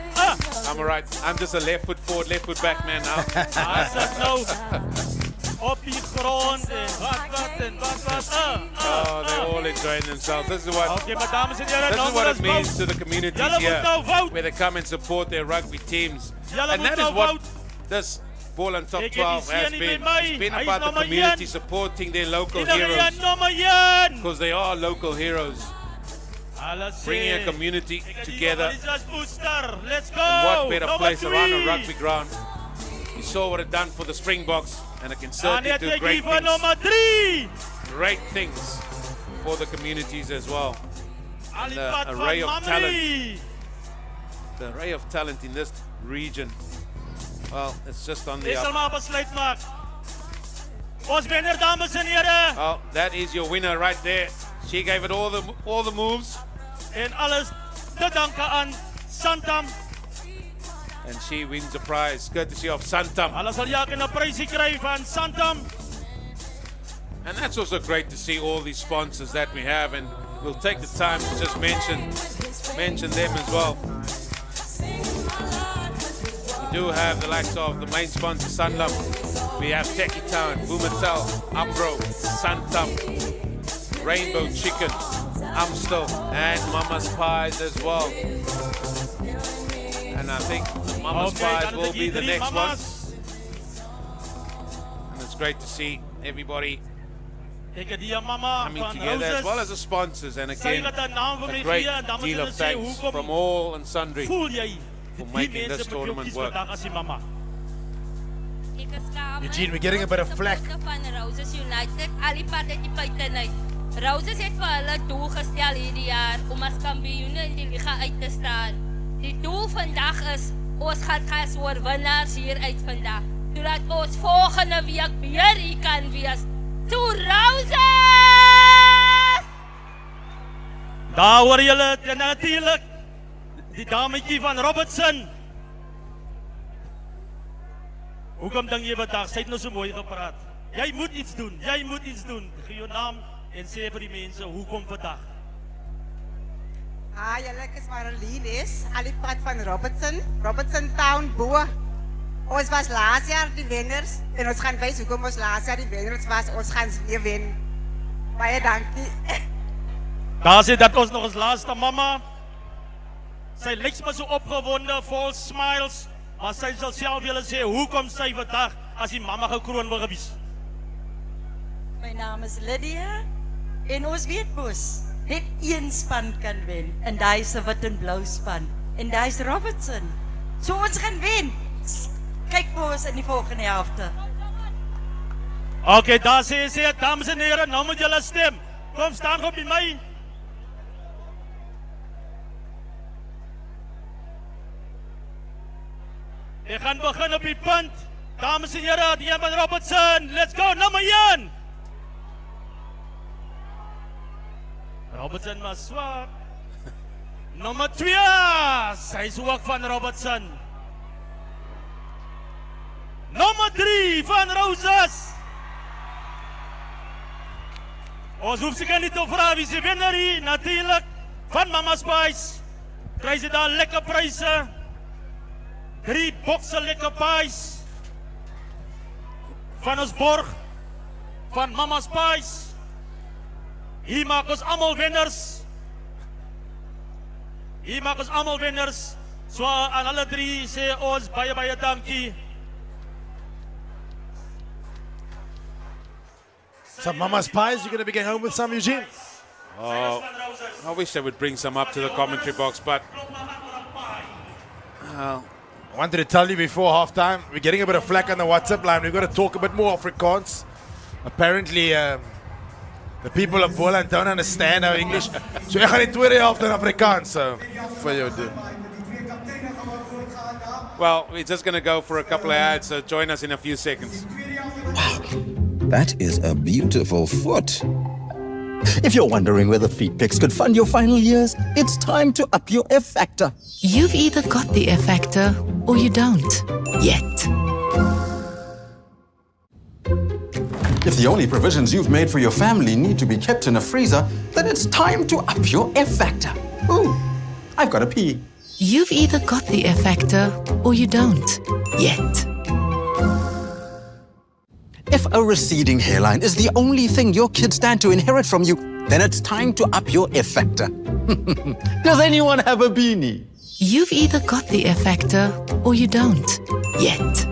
I'm alright. I'm just a left foot forward, left foot back man now. As dit nou op die grond en wat. Oh, they're all enjoying themselves. This is what Okay, maar dames en here, this nou is what moet it ons means vote. to the communities Julle moet here, nou vote. where they come and support their rugby teams. Julle And moet that is nou what vote. this Boland Top Ek het die 12 has seën been. by my. It's been Hy is about the nommer community 1. supporting their local Iedereen heroes, nommer 1. because they are local heroes, Hulle sê, bringing a community ek het die together. Johannesburg booster. Let's go. And what better Nommer place around a 3. rugby ground? You saw what it done for the Springboks, and it can certainly Dan do het ek great hier van things. nommer 3. Great things for the communities as well. Al die The pad array van of Mamre. The array of talent in this region, well, it's just on the Ek sal up. maar besluit maak. Ons wenner, dames en here. Oh, that is your winner right there. She gave it all the moves, En alles te danke aan Sanlam. and she wins the prize, courtesy of Sanlam. Hulle sal ja 'n prysie kry van Sanlam. And that's also great to see all these sponsors that we have, and we'll take the time to just mention them as well. We do have the likes of the main sponsor, Sanlam. We have Techie Town, Boomertel, Upro, Santam, Rainbow Chicken, Amstel, and Mama's Pies as well. And I think Mama's Pies dan will het be ek the hier next drie one. mamas. And it's great to see everybody Ek het die mama coming van together, as well as Roses. the sponsors. And Sy again, het 'n naam vir a my great gee en dan moet deal hulle of sê thanks hoekom from all and sundry. voel jy for die making mense this moet jou tournament kies work. vandag as die mama. Eugene, we're getting a bit of flack. Van Roses United, al die pad uit die buitenuit. Roses het vir hulle doel gestel hierdie jaar om as kampioene in die liga uit te staan. Die doel vandag is ons gaan gas oor winnaars hier uit vandag, sodat ons volgende week weer hier kan wees. To Roses! Daar hoor julle en natuurlik die dametjie van Robertson. Hoekom dink jy vandag? Sy het nou so mooi gepraat. Jy moet iets doen. Jy moet iets doen. Gee jou naam en sê vir die mense hoekom vandag. Julle ek is Marlene is, al die pad van Robertson Town bo. Ons was laas jaar die wenners en ons gaan wys hoekom ons laas jaar die wenners was. Ons gaan weer wen. Baie dankie. Daar sê dat ons nog ons laaste mama. Sy lyk maar so opgewonde, vol smiles, maar sy sal self willen sê hoekom sy vandag as die mama gekroon wil gewees. My naam is Lydia en ons weet mos net een span kan wen en daai is 'n wit en blou span en daai is Robertson. So ons gaan wen. Kyk vir ons in die volgende helfte. Okay, daar sê sy, dames en here, nou moet julle stem. Kom staan op by my. Ek gaan begin op die punt. Dames en here, die een van Robertson. Let's go, nummer 1. Robertson was swak. Nummer 2. Sy is ook van Robertson. Nummer 3 van Roses. Ons hoef seker nie te vra wie se wenner hier, natuurlik van Mama's Pies. Kry sy daar lekker pryse. 3 bokse lekker pies. Van ons borg van Mama's Pies. Hier maak ons almal wenners. Hier maak ons almal wenners. So aan alle 3 sê ons baie dankie. Some Mama's Pies, you're going to be getting home with some, Eugene? Oh, I wish they would bring some up to the commentary box, but I wanted to tell you before halftime, we're getting a bit of flack on the WhatsApp line. We've got to talk a bit more Afrikaans. Apparently, the people of Boland don't understand our English. So ek gaan die tweede helft in Afrikaans vir jou doen. well, we're just going to go for a couple of ads, so join us in a few seconds. That is a beautiful foot. If you're wondering whether Feed Picks could fund your final years, it's time to up your F factor. You've either got the F factor or you don't. Yet. If the only provisions you've made for your family need to be kept in a freezer, then it's time to up your F factor. Ooh, I've got to pee. You've either got the F factor or you don't. Yet. If a receding hairline is the only thing your kids stand to inherit from you, then it's time to up your F factor. Does anyone have a beanie? You've either got the F factor or you don't. Yet.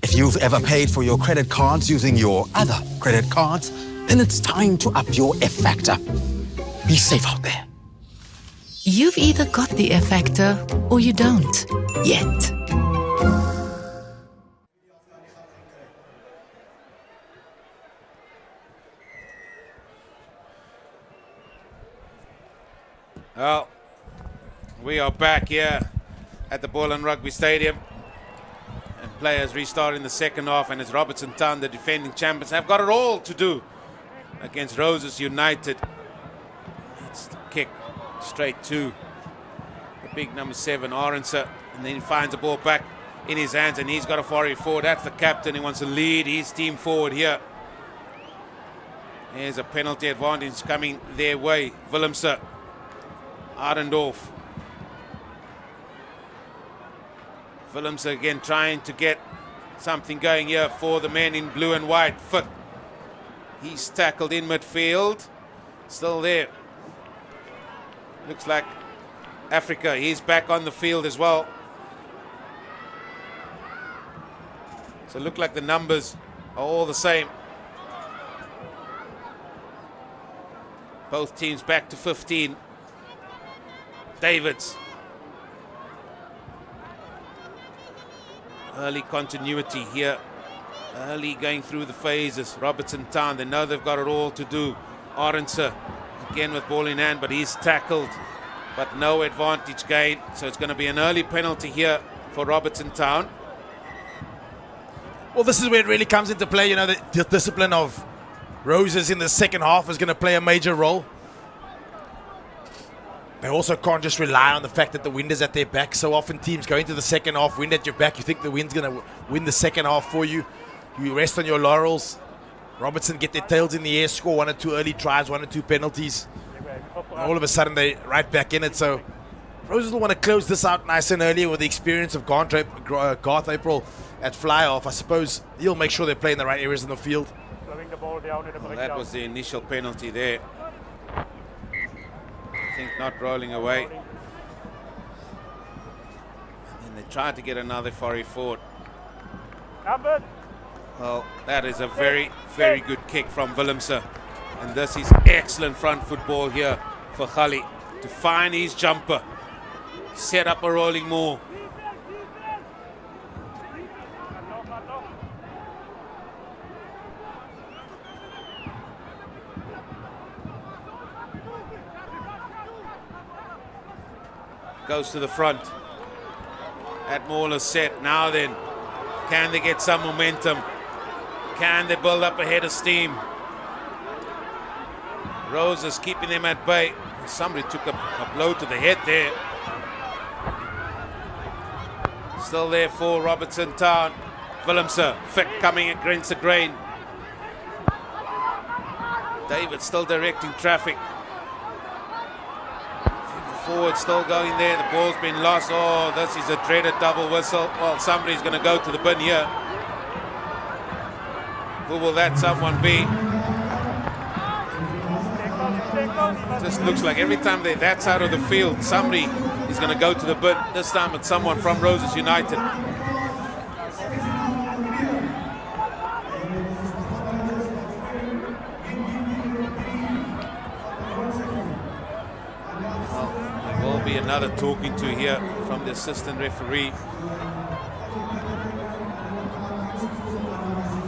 If you've ever paid for your credit cards using your other credit cards, then it's time to up your F factor. Be safe out there. You've either got the F factor or you don't. Yet. Well, we are back here at the Boland Rugby Stadium. And players restart in the second half, and it's Robertson Town, the defending champions, have got it all to do against Roses United. It's the kick straight to the big number 7, Orense, and then he finds the ball back in his hands, and he's got a 44. That's the captain. He wants to lead his team forward here. There's a penalty advantage coming their way. Willemse, Arendorf. Willemse again trying to get something going here for the men in blue and white. Foot. He's tackled in midfield. Still there. Looks like Africa. He's back on the field as well. So look like the numbers are all the same. Both teams back to 15. Davids. Early continuity here. Early going through the phases. Robertson Town, they know they've got it all to do. Orense again with ball in hand, but he's tackled. But no advantage gain. So it's going to be an early penalty here for Robertson Town. Well, this is where it really comes into play. You know, the discipline of Roses in the second half is going to play a major role. They also can't just rely on the fact that the wind is at their back. So often teams go into the second half, wind at your back. You think the wind's going to win the second half for you. You rest on your laurels. Robertson get their tails in the air, score 1 or 2 early tries, 1 or 2 penalties. And all of a sudden, they're right back in it. So Roses will want to close this out nice and early with the experience of Garth April at fly-off. I suppose he'll make sure they play in the right areas in the field. Well, that was the initial penalty there. I think not rolling away. And they tried to get another 44. Well, that is a very, very good kick from Willemse. And this is excellent front football here for Gali to find his jumper, set up a rolling move. Goes to the front. Atmore set. Now then, can they get some momentum? Can they build up a head of steam? Roses keeping them at bay. Somebody took a blow to the head there. Still there for Robertson Town. Willemse, fit coming against the grain. David still directing traffic. Forward still going there. The ball's been lost. Oh, this is a dreaded double whistle. Well, somebody's going to go to the bin here. Who will that someone be? Just looks like every time that's out of the field, somebody is going to go to the bin. This time it's someone from Roses United. Be another talking to here from the assistant referee. In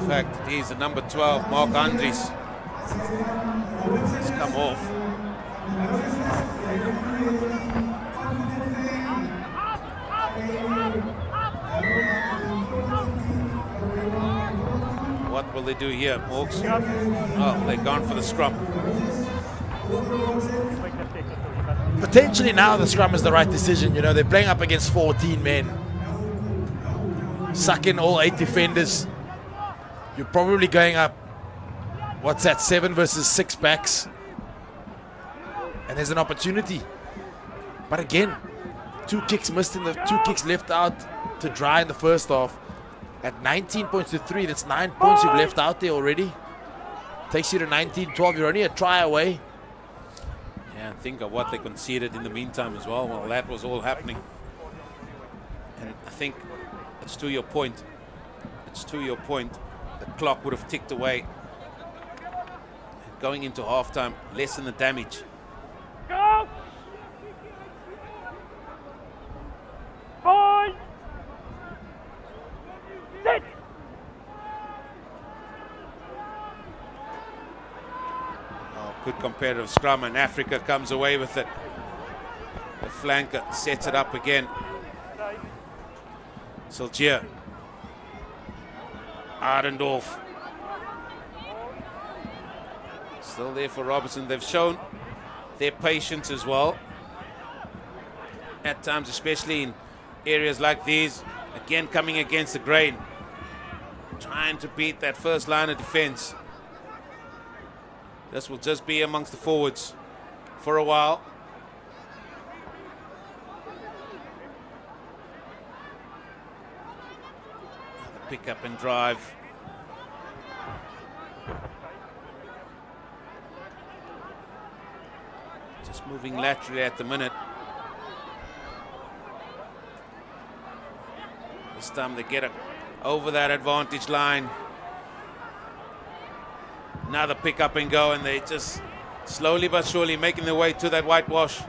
fact, it is the number 12, Mark Andries. It's come off. What What will they do here, Morgs? Oh, they're gone for the scrum. Potentially now the scrum is the right decision. You know, they're playing up against 14 men. Suck in all 8 defenders. You're probably going up, what's that, 7 versus 6 backs. And there's an opportunity. But again, 2 kicks missed in the 2 kicks left out to dry in the first half. At 19 points to 3, that's 9 points you've left out there already. Takes you to 19-12. You're only a try away. Yeah, think of what they conceded in the meantime as well. Well, that was all happening. And I think it's to your point. It's to your point. The clock would have ticked away. Going into halftime, lessen the damage. Go! Point! Sit! Oh, good competitive scrum, and Africa comes away with it. The flanker sets it up again. Silgier. Ardendorf. Still there for Robertson. They've shown their patience as well. At times, especially in areas like these. Again, coming against the grain. Trying to beat that first line of defense. This will just be amongst the forwards for a while. Pick up and drive. Just moving laterally at the minute. This time they get over that advantage line. Another pick up and go, and they just slowly but surely making their way to that whitewash.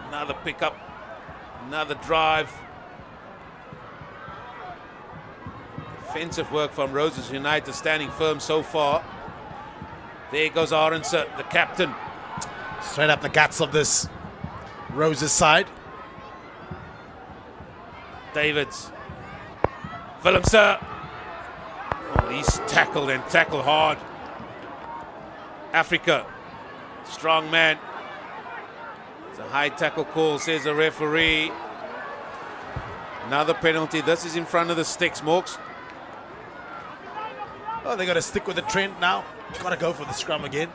Another pick up. Another drive. Defensive work from Roses United, standing firm so far. There goes Arendse, the captain. Straight up the guts of this Roses side. Davids. Willemse. Oh, he's tackled and tackled hard. Africa. Strong man. It's a high tackle call, says the referee. Another penalty. This is in front of the sticks, Morks. Oh, they got to stick with the trend now. Got to go for the scrum again.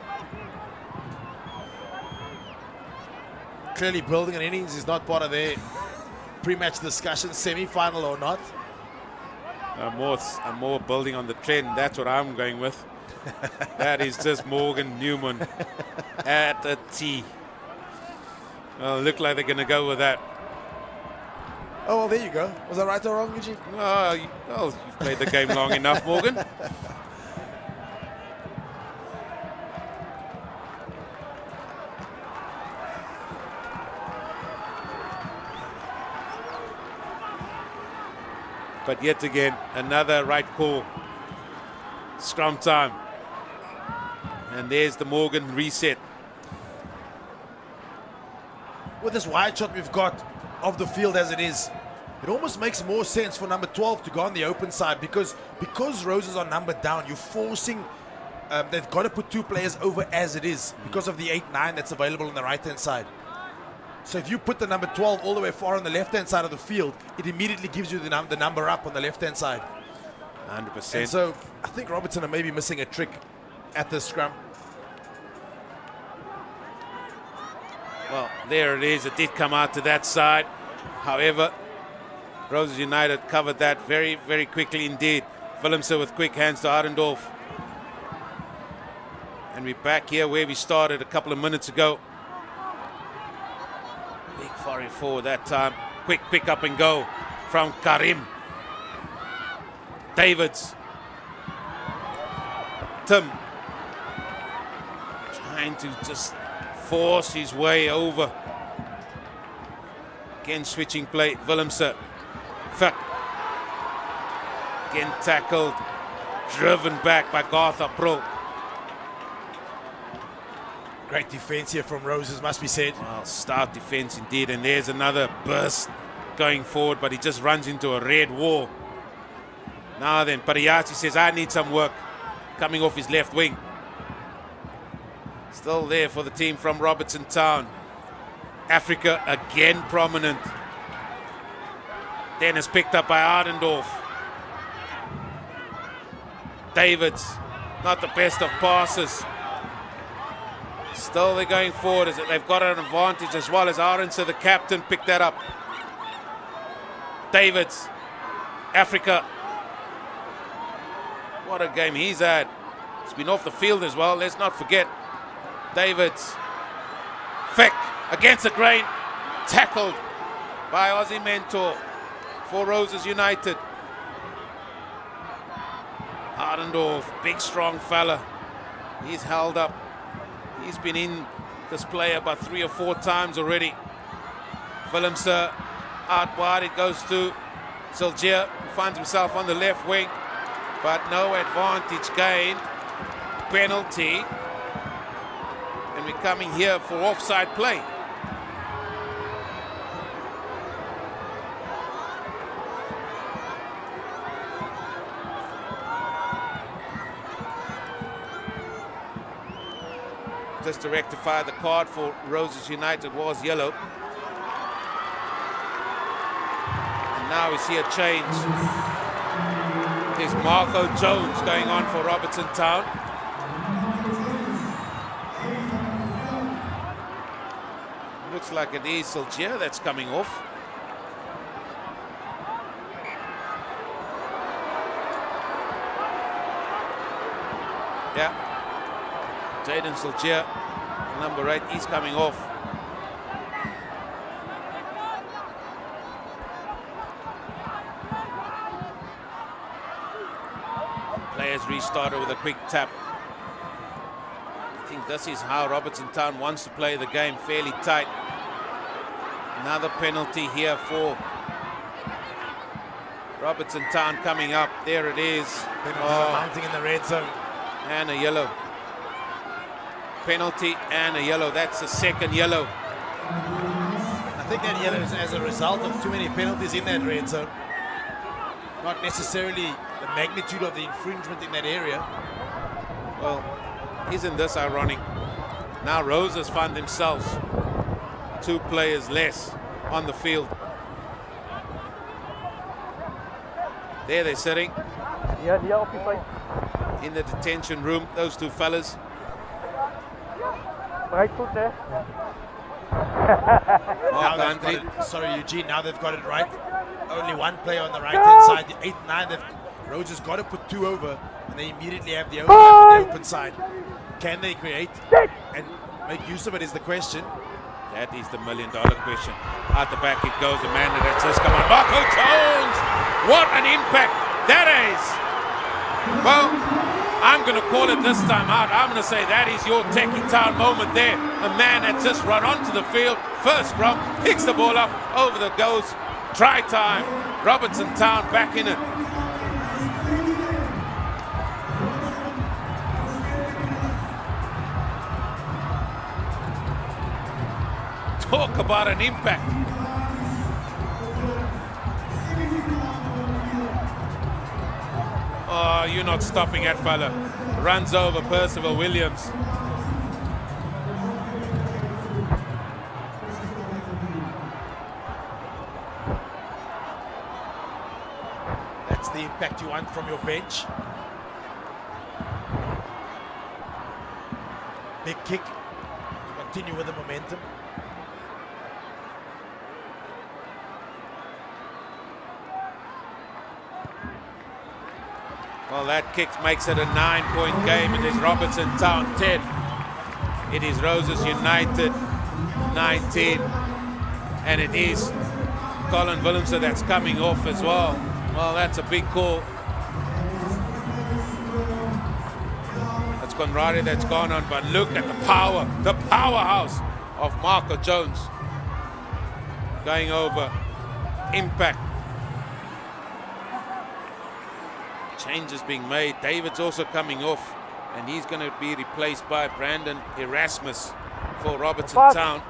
Clearly building an innings is not part of their pre-match discussion, semi-final or not. I'm more building on the trend. That's what I'm going with. That is just Morgan Newman at a T. Well, look like they're going to go with that. Oh, well, there you go. Was I right or wrong, Eugene? Oh, you've played the game long enough, Morgan. But yet again, another right call. Scrum time. And there's the Morgan reset. With this wide shot we've got of the field as it is, it almost makes more sense for number 12 to go on the open side because Roses are numbered down. You're forcing, they've got to put 2 players over as it is because of the 8-9 that's available on the right-hand side. So if you put the number 12 all the way far on the left-hand side of the field, it immediately gives you the number up on the left-hand side. 100%. And so I think Robertson are maybe missing a trick at the scrum. Well, there it is. It did come out to that side. However, Roses United covered that very, very quickly indeed. Willemse with quick hands to Ardendorf. And we're back here where we started a couple of minutes ago. Big furry forward that time. Quick pick up and go from Karim. Davids. Tim. Trying to just force his way over. Again switching play. Willemse. Fuck. Again tackled. Driven back by Garth Pro. Great defense here from Roses, must be said. Well, stout defense indeed. And there's another burst going forward, but he just runs into a red wall. Now then, Pariachi says, I need some work, coming off his left wing. Still there for the team from Robertson Town. Africa again prominent. Then is picked up by Ardendorf. Davids, not the best of passes. Still they're going forward as they've got an advantage as well as Arendse, the captain, picked that up. Davids, Africa. What a game he's had. He's been off the field as well, let's not forget. Davids. Feck against the grain. Tackled by Aussie Mentor for Roses United. Ardendorf, big strong fella. He's held up. He's been in this play about 3 or 4 times already. Willemse out wide, it goes to Silgier, who finds himself on the left wing, but no advantage gained. Penalty. And we're coming here for offside play. Just to rectify, the card for Roses United was yellow. And now we see a change. There's Marco Jones going on for Robertson Town. Looks like it is Silgier that's coming off. Yeah. Jaden Silgier, number 8, he's coming off. Players restarted with a quick tap. I think this is how Robertson Town wants to play the game, fairly tight. Another penalty here for Robertson Town coming up. There it is. Penalties mounting in the red zone. And a yellow. Penalty and a yellow. That's the second yellow. I think that yellow is as a result of too many penalties in that red zone. Not necessarily the magnitude of the infringement in that area. Well, isn't this ironic? Now Roses find themselves 2 players less on the field. There they're sitting in the detention room, those 2 fellas. Right foot there. Now they've got it, sorry Eugene, now they've got it right. Only 1 player on the right hand side, the 8-9. Roses got to put 2 over, and they immediately have the open side. Can they create and make use of it is the question. That is the $1 million question. Out the back it goes, the man that's just come on. Marco Jones! What an impact that is! Well, I'm going to call it this time out. I'm going to say that is your Techie Town moment there. A man that just run onto the field, first scrum, picks the ball up, over the goes. Try time. Robertson Town back in it. Talk about an impact. Oh, you're not stopping that fella. Runs over Percival Williams. That's the impact you want from your bench. Big kick to continue with the momentum. Well, that kick makes it a 9-point game. It is Robertson Town 10. It is Roses United 19. And it is Colin Willemse that's coming off as well. Well, that's a big call. That's Conradi that's gone on, but look at the power, the powerhouse of Marco Jones. Going over. Impact. Changes being made. David's also coming off, and he's going to be replaced by Brandon Erasmus for Robertson Town.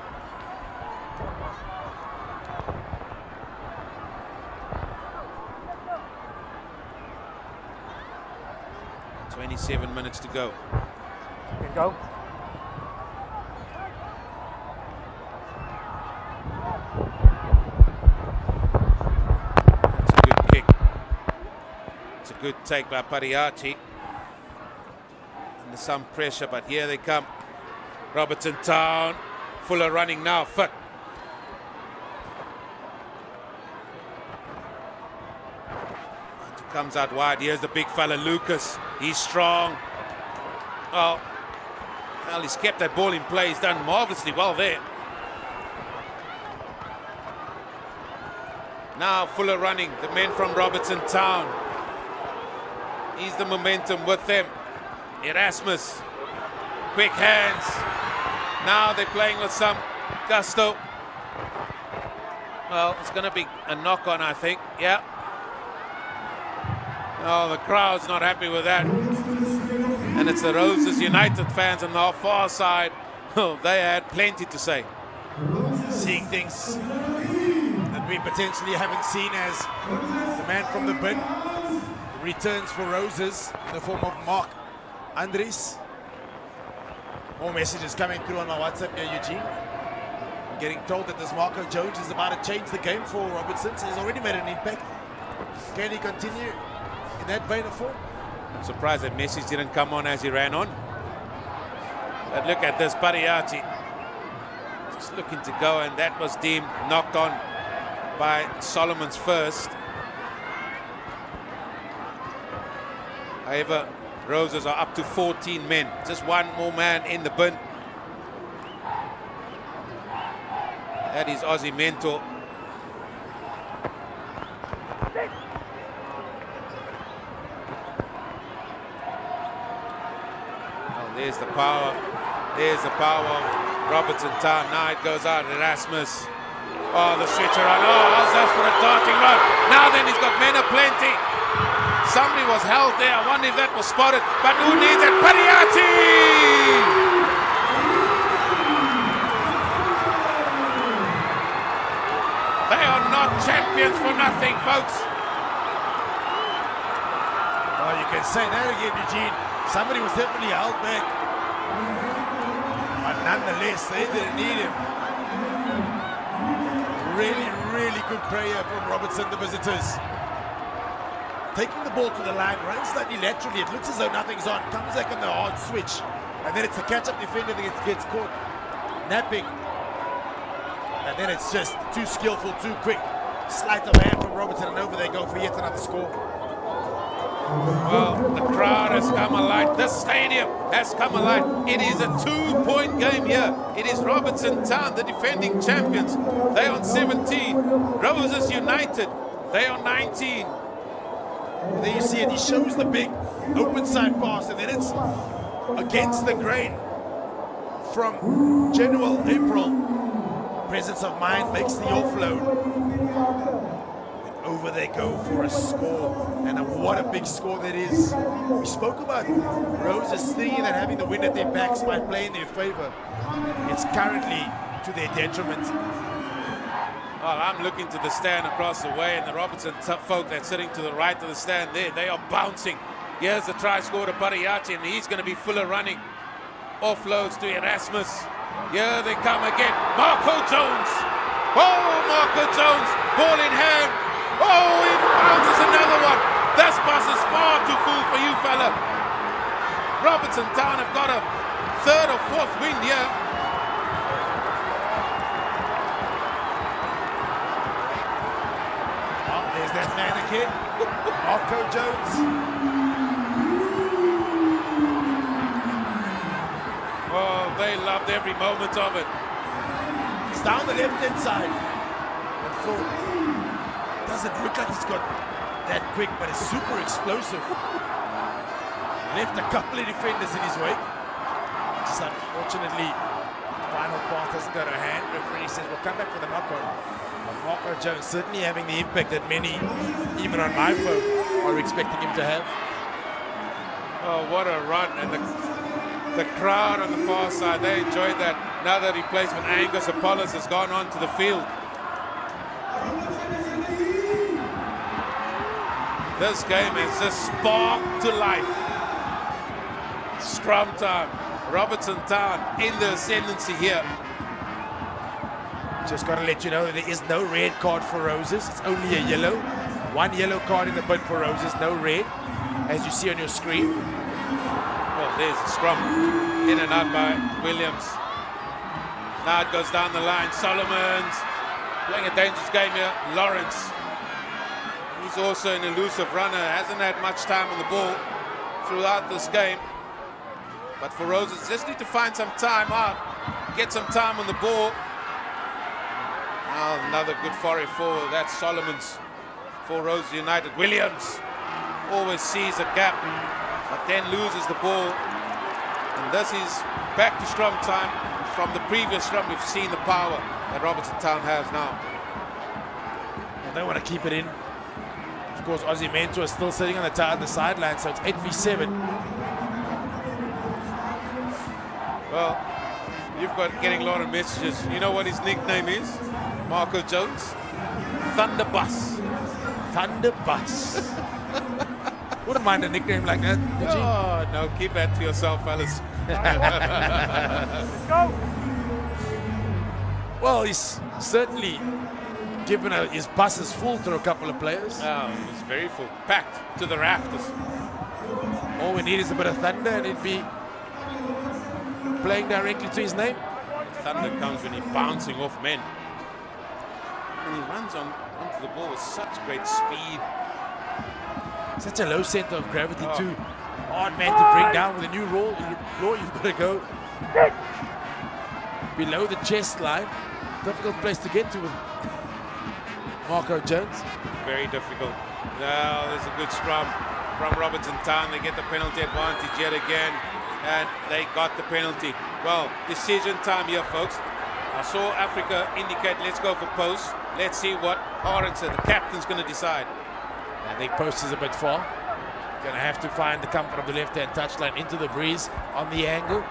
27 minutes to go. Can go. It's a good kick. It's a good take by Pariati. Under some pressure, but here they come. Robertson Town. Fuller running now. Fit. Comes out wide. Here's the big fella, Lucas. He's strong. Oh, well, he's kept that ball in play. He's done marvelously well there. Now Fuller running. The men from Robertson Town. He's the momentum with them. Erasmus. Quick hands. Now they're playing with some gusto. Well, it's going to be a knock on, I think. Yeah. Oh, the crowd's not happy with that. And it's the Roses United fans on the far side. Oh, they had plenty to say. Seeing things that we potentially haven't seen as the man from the bin returns for Roses in the form of Mark Andries. More messages coming through on my WhatsApp here, Eugene. I'm getting told that this Marco Jones is about to change the game for Robertson, so he's already made an impact. Can he continue in that vein of form? I'm surprised that message didn't come on as he ran on. But look at this, Pariati. Just looking to go, and that was deemed knocked on by Solomon's first. However, Roses are up to 14 men. Just one more man in the bin. That is Aussie mentor. Oh, there's the power. There's the power of Robertson Town. Now it goes out. Erasmus. Oh, the switch around. Oh, how's that for a darting run? Now then, he's got men aplenty. Somebody was held there. I wonder if that was spotted. But who needs it? Pariati! They are not champions for nothing, folks. Well, you can say that again, Eugene. Somebody was definitely held back. But nonetheless, they didn't need him. Really, really good prayer from Robertson, the visitors. Taking the ball to the line, runs slightly laterally. It looks as though nothing's on. Comes back on the hard switch. And then it's the catch-up defender that gets caught napping. And then it's just too skillful, too quick. Sleight of hand from Robertson, and over they go for yet another score. Well, the crowd has come alive. The stadium has come alive. It is a 2-point game here. It is Robertson Town, the defending champions. They on 17. Roses United, they on 19. There you see it, he shows the big open side pass, and then it's against the grain from General April. Presence of mind makes the offload. And over they go for a score, and what a big score that is. We spoke about Roses thinking that having the wind at their backs might play in their favor. It's currently to their detriment. Well, I'm looking to the stand across the way, and the Robertson folk that's sitting to the right of the stand there, they are bouncing. Here's the try score to Pariati, and he's going to be Fuller running. Offloads to Erasmus. Here they come again. Marco Jones. Oh, Marco Jones. Ball in hand. Oh, he bounces another one. This bus is far too full for you, fella. Robertson Town have got a third or fourth win here. There's that man again, Marco Jones. Oh, they loved every moment of it. He's down the left-hand side. And Phil doesn't look like he's got that quick, but it's super explosive. Left a couple of defenders in his wake. Just unfortunately, final pass doesn't go to hand. Referee says, we'll come back for the knock-on. Marco Jones certainly having the impact that many, even on my phone, are expecting him to have. Oh, what a run. And the crowd on the far side, they enjoyed that. Now that replacement, Angus Apollos, has gone on to the field. This game has just sparked to life. Scrum time. Robertson Town in the ascendancy here. Just got to let you know that there is no red card for Roses. It's only a yellow. One yellow card in the bin for Roses, no red, as you see on your screen. Well, there's the scrum. In and out by Williams. Now it goes down the line. Solomon's playing a dangerous game here. Lawrence. He's also an elusive runner. Hasn't had much time on the ball throughout this game. But for Roses, just need to find some time out. Get some time on the ball. Now another good foray for that Solomon's for Roses United. Williams always sees a gap, but then loses the ball. And this is back to scrum time. From the previous scrum, we've seen the power that Robertson Town has now. Well, they want to keep it in. Of course, Aussie Mentor is still sitting on the sideline, so it's 8v7. Well, you've got getting a lot of messages. You know what his nickname is? Marco Jones? Thunderbus. Thunderbus. Wouldn't mind a nickname like that, would you? Oh, no, keep that to yourself, fellas. Go! Well, he's certainly given his buses full to a couple of players. Oh, it was very full. Packed to the rafters. All we need is a bit of thunder and he'd be playing directly to his name. Thunder comes when he's bouncing off men. And he runs onto the ball with such great speed. Such a low center of gravity too. Hard man to bring down with a new law. You've got to go below the chest line. Difficult place to get to with Marco Jones. Very difficult. Now there's a good scrum from Robertson Town. They get the penalty advantage yet again. And they got the penalty. Well, decision time here, folks. I saw Africa indicate let's go for post. Let's see what Orange, the captain's going to decide. I think post is a bit far. Going to have to find the comfort of the left-hand touchline into the breeze on the angle.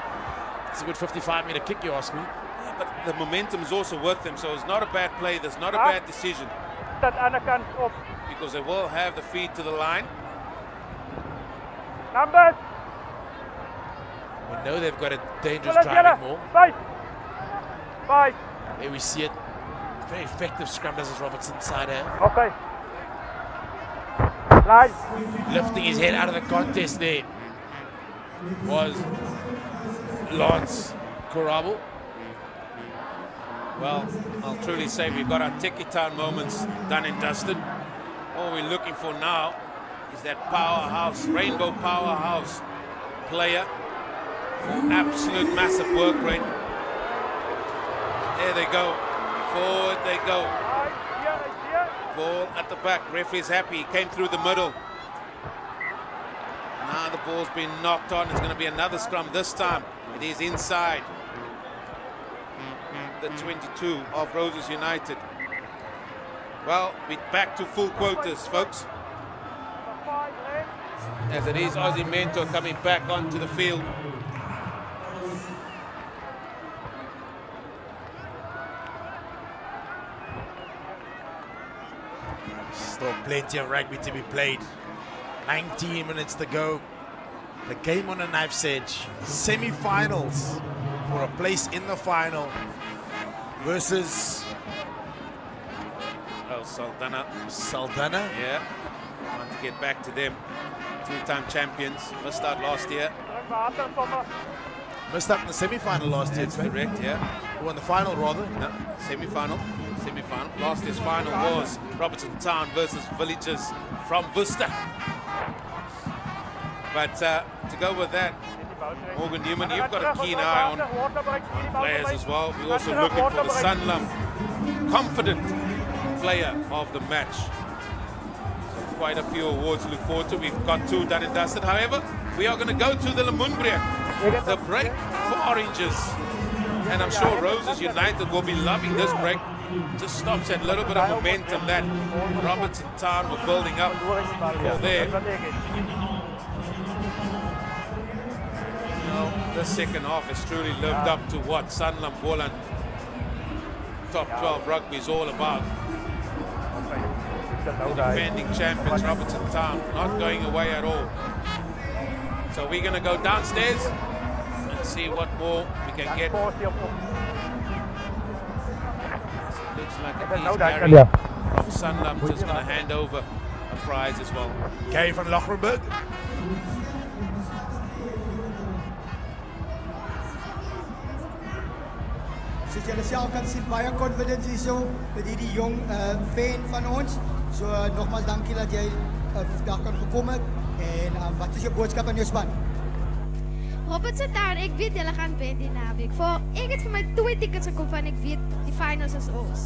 It's a good 55-meter kick, you ask me. Yeah, but the momentum is also with them, so it's not a bad play. There's not a bad decision. Dat aan de kant op. Because they will have the feed to the line. Numbers. We know they've got a dangerous driving ball. 5. 5. There we see it. Very effective scrum does this Robertson side have. Okay. Line. Lifting his head out of the contest there was Lance Korabel. Well, I'll truly say we've got our Tiki Town moments done and dusted. All we're looking for now is that powerhouse, rainbow powerhouse player for absolute massive work rate. There they go. Forward they go. Ball at the back. Referee's happy. He came through the middle. Now the ball's been knocked on. It's going to be another scrum this time. It is inside the 22 of Roses United. Well, we're back to full quotas, folks. As it is Aussie Mentor coming back onto the field. Still plenty of rugby to be played. 19 minutes to go. The game on a knife's edge. Semi-finals for a place in the final versus Saldanha. Yeah, want to get back to them. Two-time champions. Missed out last year. Missed out in the semi-final last year. That's correct, yeah. Or in the final, rather. No, semi-final. Last year's final was Robertson Town versus Villagers from Worcester. But to go with that, Morgan Newman, you've got a keen eye on players as well. We're also looking for the Sanlam confident player of the match. So quite a few awards to look forward to. We've got 2 done and dusted. However, we are going to go to the Lemon break. The break for Oranges. And I'm sure Roses United will be loving this break. Just stops that little bit of momentum that Robertson Town were building up for there. The second half has truly lived up to what Sanlam Boland top 12 rugby is all about. The defending champions Robertson Town not going away at all. So we're going to go downstairs and see what more we can get. So it looks like it is Gary from Sanlam just going to hand over a prize as well. Gary van Lochrenberg. Soos julle self kan sien, baie confidence hier so met hierdie jong fan van ons. So nogmaals dankie dat jy vandag kan gekom het. En wat is jou boodskap aan jou span? Robertson Town, ek weet julle gaan wen die naweek. Ek het vir my 2 tickets gekoop en ek weet die finals is ons.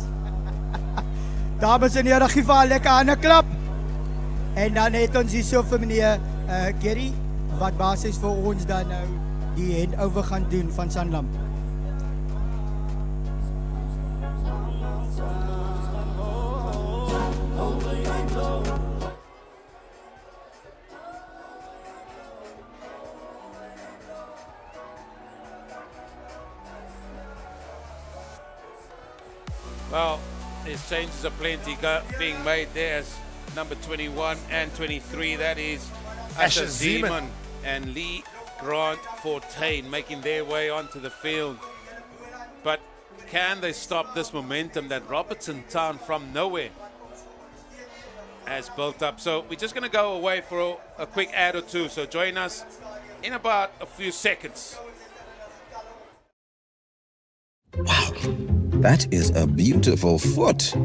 Dames en here, gee vir haar lekker hande klap. En dan het ons hier so vir meneer Gary wat basies vir ons dan nou die handover gaan doen van Sanlam. Well, there's changes aplenty being made there as number 21 and 23. That is Asher Zeeman and Lee Grant Fortain making their way onto the field. But can they stop this momentum that Robertson Town from nowhere has built up? So we're just going to go away for a quick ad or two. So join us in about a few seconds. Wow, that is a beautiful foot.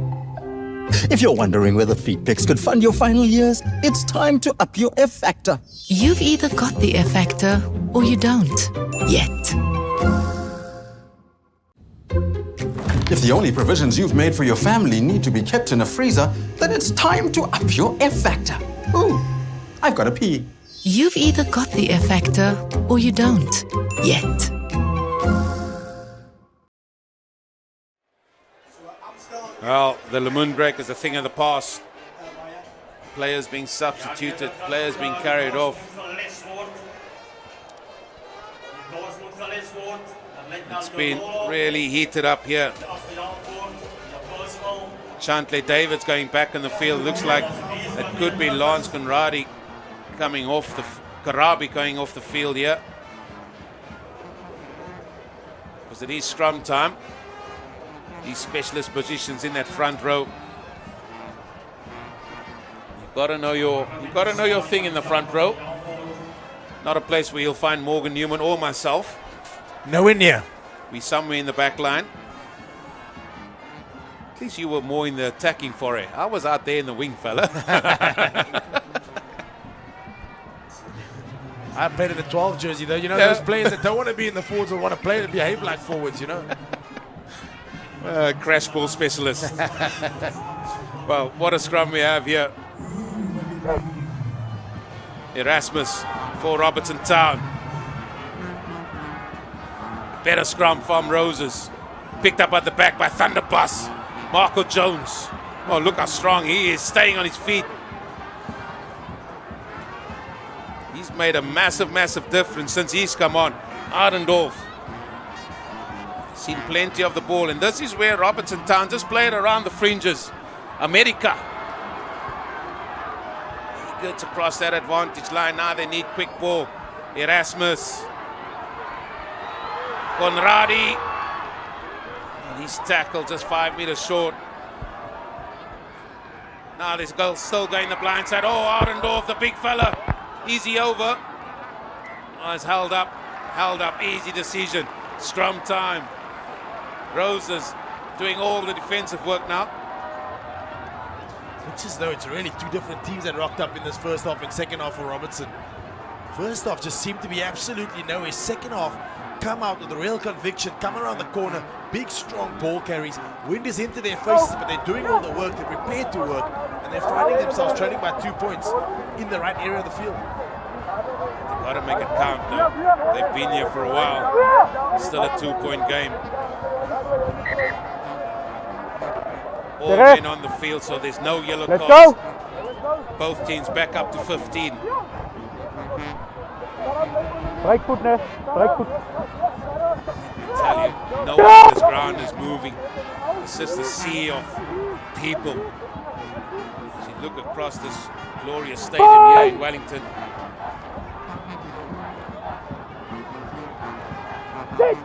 If you're wondering whether feet picks could fund your final years, it's time to up your F factor. You've either got the F factor or you don't. Yet. If the only provisions you've made for your family need to be kept in a freezer, then it's time to up your F factor. Ooh, I've got to pee. You've either got the F factor or you don't. Yet. Well, the Lemon break is a thing of the past. Players being substituted, players being carried off. It's been really heated up here. Chantley David's going back in the field. Looks like it could be Lance Karabi coming off the field here. Because it is scrum time. These specialist positions in that front row. You've got to know your thing in the front row. Not a place where you'll find Morgan Newman or myself. Nowhere near. We're somewhere in the back line. At least you were more in the attacking foray. I was out there in the wing, fella. I played in the 12 jersey though. You know, those players that don't want to be in the forwards or want to play to behave like forwards, you know. Crash ball specialist. Well, what a scrum we have here. Erasmus for Robertson Town. Better scrum from Roses. Picked up at the back by Thunderbus. Marco Jones. Oh, look how strong he is, staying on his feet. He's made a massive, massive difference since he's come on. Ardendorf. Seen plenty of the ball, and this is where Robertson Town just played around the fringes. America. He gets across that advantage line. Now they need quick ball. Erasmus. Conradi. And he's tackled just 5 meters short. Now this goal still going the blind side. Oh, Ardendorf, the big fella. Easy over. Oh, it's held up. Easy decision. Scrum time. Roses doing all the defensive work now. Looks as though it's really two different teams that rocked up in this first half and second half for Robertson. First half just seemed to be absolutely nowhere. Second half, come out with a real conviction, come around the corner, big strong ball carries. Wind is into their faces, but they're doing all the work, they're prepared to work, and they're finding themselves trailing by 2 points in the right area of the field. They've got to make it count now. They've been here for a while. Still a 2-point game. All men on the field, so there's no yellow cards. Both teams back up to 15. Right foot, Ness. Right foot. I tell you, no one on this ground is moving. It's just a sea of people. As you look across this glorious stadium here in Wellington. There's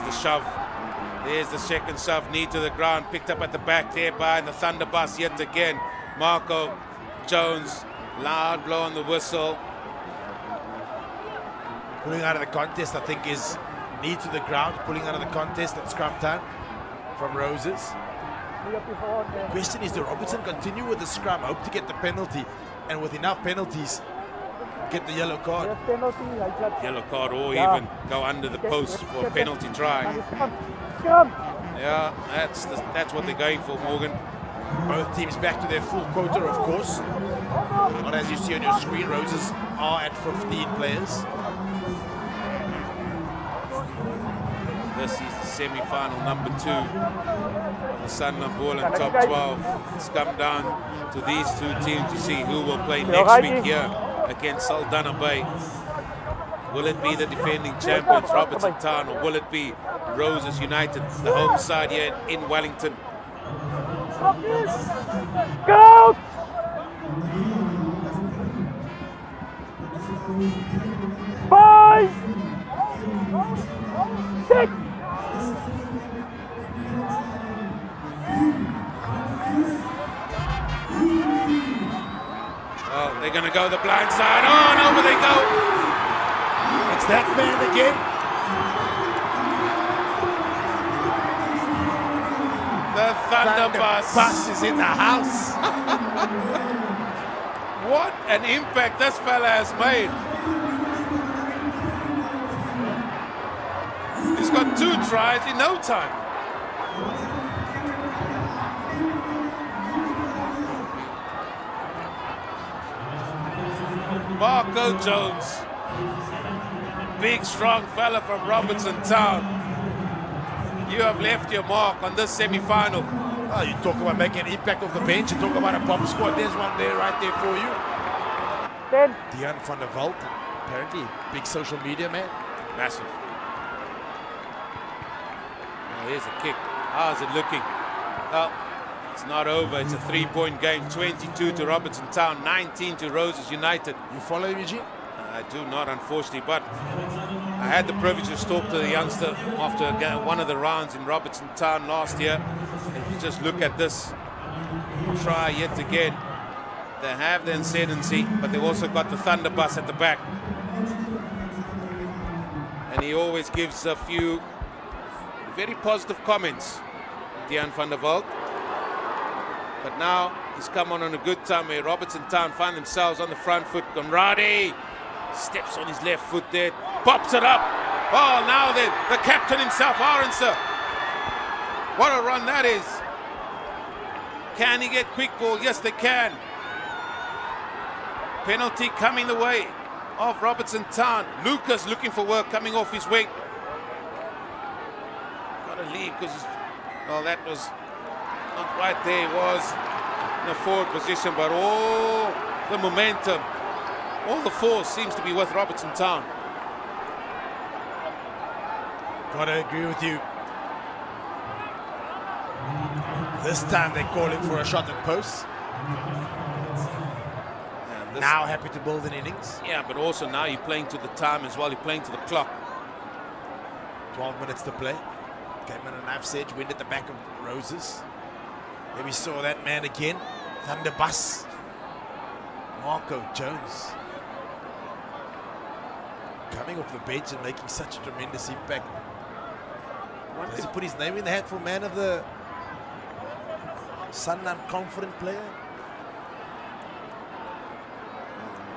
the shove. There's the second shove, knee to the ground, picked up at the back there by the Thunderbus yet again. Marco Jones, loud blow on the whistle. Pulling out of the contest, I think, is knee to the ground. Pulling out of the contest at scrum time from Roses. The question is, do Robertson continue with the scrum, hope to get the penalty, and with enough penalties, get the yellow card? Yellow card, or even go under the post for a penalty try. Yeah, that's what they're going for, Morgan. Both teams back to their full quota, of course. But as you see on your screen, Roses are at 15 players. This is the semi-final number 2 of the Sanlam Boland top 12. It's come down to these two teams to see who will play next week here against Saldanha Bay. Will it be the defending champions, Robertson Town, or will it be Roses United, the home side here in Wellington? Go! 5, 6. Oh, they're going to go the blind side. Oh, and over they go. It's that man again. The Thunderbus is in the house. What an impact this fella has made. He's got 2 tries in no time. Marco Jones, big strong fella from Robertson Town. You have left your mark on this semi-final. Oh, you talk about making an impact off the bench, you talk about a bomb squad, there's one there, right there for you. 10. Dejan van der Walt, apparently big social media man. Massive. Oh, here's a kick. How's it looking? Well, it's not over. It's a 3-point game. 22 to Robertson Town, 19 to Roses United. You follow Eugene? I do not, unfortunately, but I had the privilege to talk to the youngster after one of the rounds in Robertson Town last year. And if you just look at this try yet again, they have the ascendancy, but they've also got the Thunderbus at the back. And he always gives a few very positive comments, Dejan van der Walt. But now he's come on a good time where Robertson Town find themselves on the front foot. Conradi steps on his left foot there, pops it up. Oh, now the captain himself, Aronson. What a run that is. Can he get quick ball? Yes, they can. Penalty coming the way of Robertson Town. Lucas looking for work coming off his wing. Got to leave because, well, that was not right there. It was in a forward position, but all the momentum, all the force seems to be with Robertson Town. Gotta agree with you. This time they're calling for a shot at post. Now happy to build an innings. Yeah, but also now you're playing to the time as well. You're playing to the clock. 12 minutes to play. Came in a knife's edge, wind at the back of Roses. There we saw that man again. Thunderbus. Marco Jones. Coming off the bench and making such a tremendous impact. Does he put his name in the hat for man of the Sanlam confident player?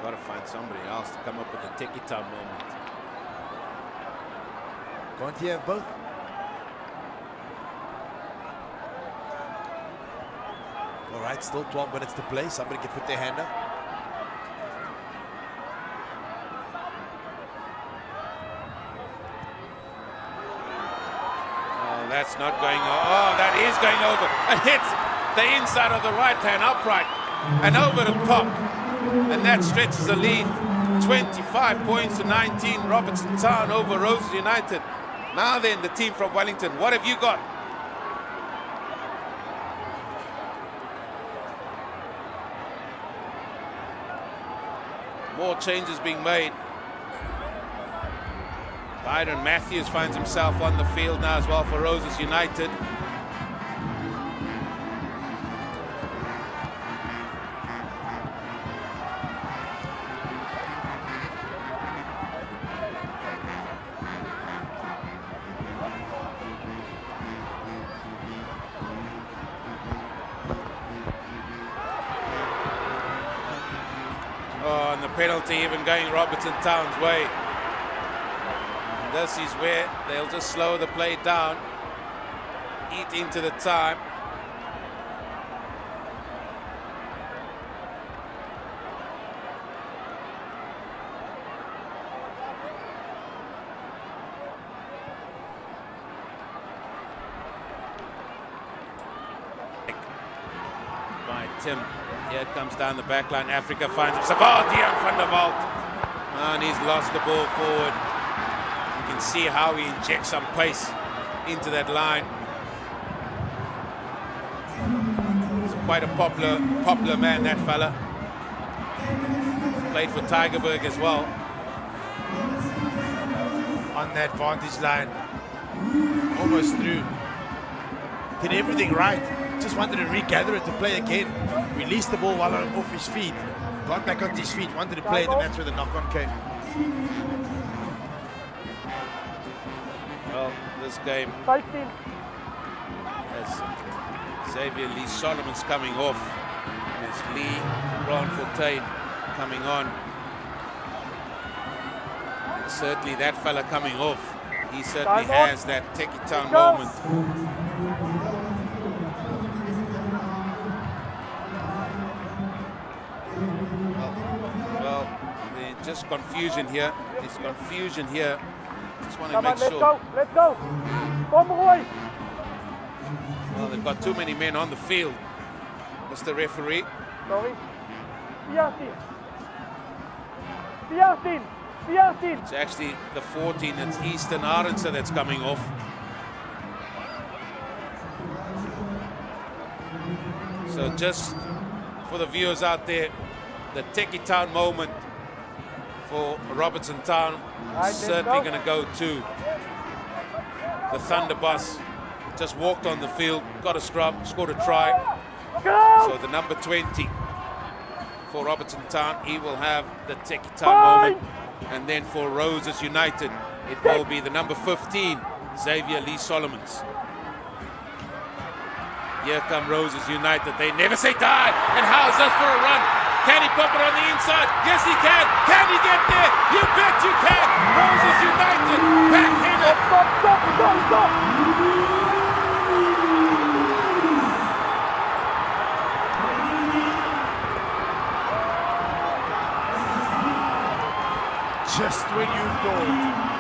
Got to find somebody else to come up with a techie time moment. Can't you have both? All right, still 12 minutes to play. Somebody can put their hand up. Oh, that's not going over. Oh, that is going over. It hits the inside of the right hand upright and over the top. And that stretches the lead. 25 points to 19. Robertson Town over Roses United. Now then, the team from Wellington. What have you got? More changes being made. Byron Matthews finds himself on the field now as well for Roses United. Oh, and the penalty even going Robertson Town's way. This is where they'll just slow the play down, eat into the time. By Tim. Here it comes down the back line. Africa finds himself. Oh, Dion van der Walt. And he's lost the ball forward. You can see how he injects some pace into that line. He's quite a popular man, that fella. He's played for Tigerberg as well. On that vantage line, almost through. Did everything right. Just wanted to regather it to play again. Released the ball while off his feet. Got back onto his feet, wanted to play it, and that's where the knock-on came. Well, this game has Xavier Lee Solomon's coming off, and it's Lee Grandfontaine coming on. And certainly that fella coming off, he certainly has that Techie Town moment. Well, there's just confusion here. There's confusion here. Just want to make sure. Let's go. Come away. Well, they've got too many men on the field, Mr. Referee. Sorry. 14. It's actually the 14. It's Eastern Arendse that's coming off. So just for the viewers out there, the Techie Town moment for Robertson Town is certainly going to go to the Thunderbus. Just walked on the field, got a scrum, scored a try. So the number 20 for Robertson Town, he will have the Techie Town moment. And then for Roses United, it will be the number 15, Xavier Lee Solomons. Here come Roses United. They never say die. And how's that for a run? Can he pop it on the inside? Yes, he can. Can he get there? You bet you can. Roses United, backhanded. Stop. Just when you thought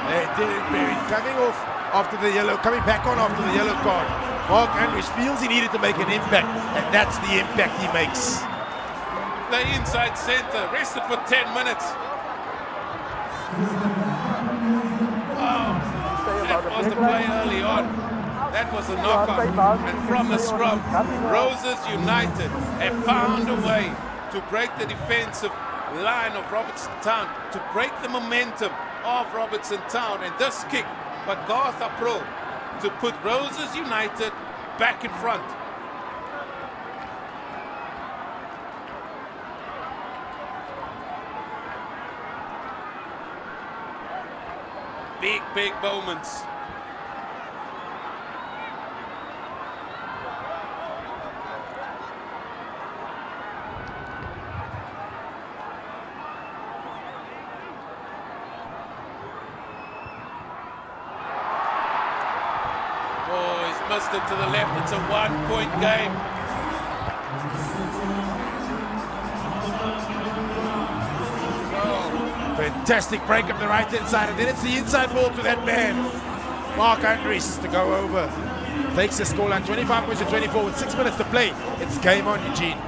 they didn't bury, coming off after the yellow, coming back on after the yellow card. Mark Andrews feels he needed to make an impact, and that's the impact he makes. The inside center, rested for 10 minutes. Oh, that was the play early on. That was a knockout. And from the scrum, Roses United have found a way to break the defensive line of Robertson Town, to break the momentum of Robertson Town, and this kick by Gartha Pro to put Roses United back in front. Big moments. Missed it to the left. It's a 1-point game. Fantastic break up the right-hand side, and then it's the inside ball to that man, Mark Andries, to go over. Takes the scoreline 25 points to 24 with 6 minutes to play. It's game on, Eugene.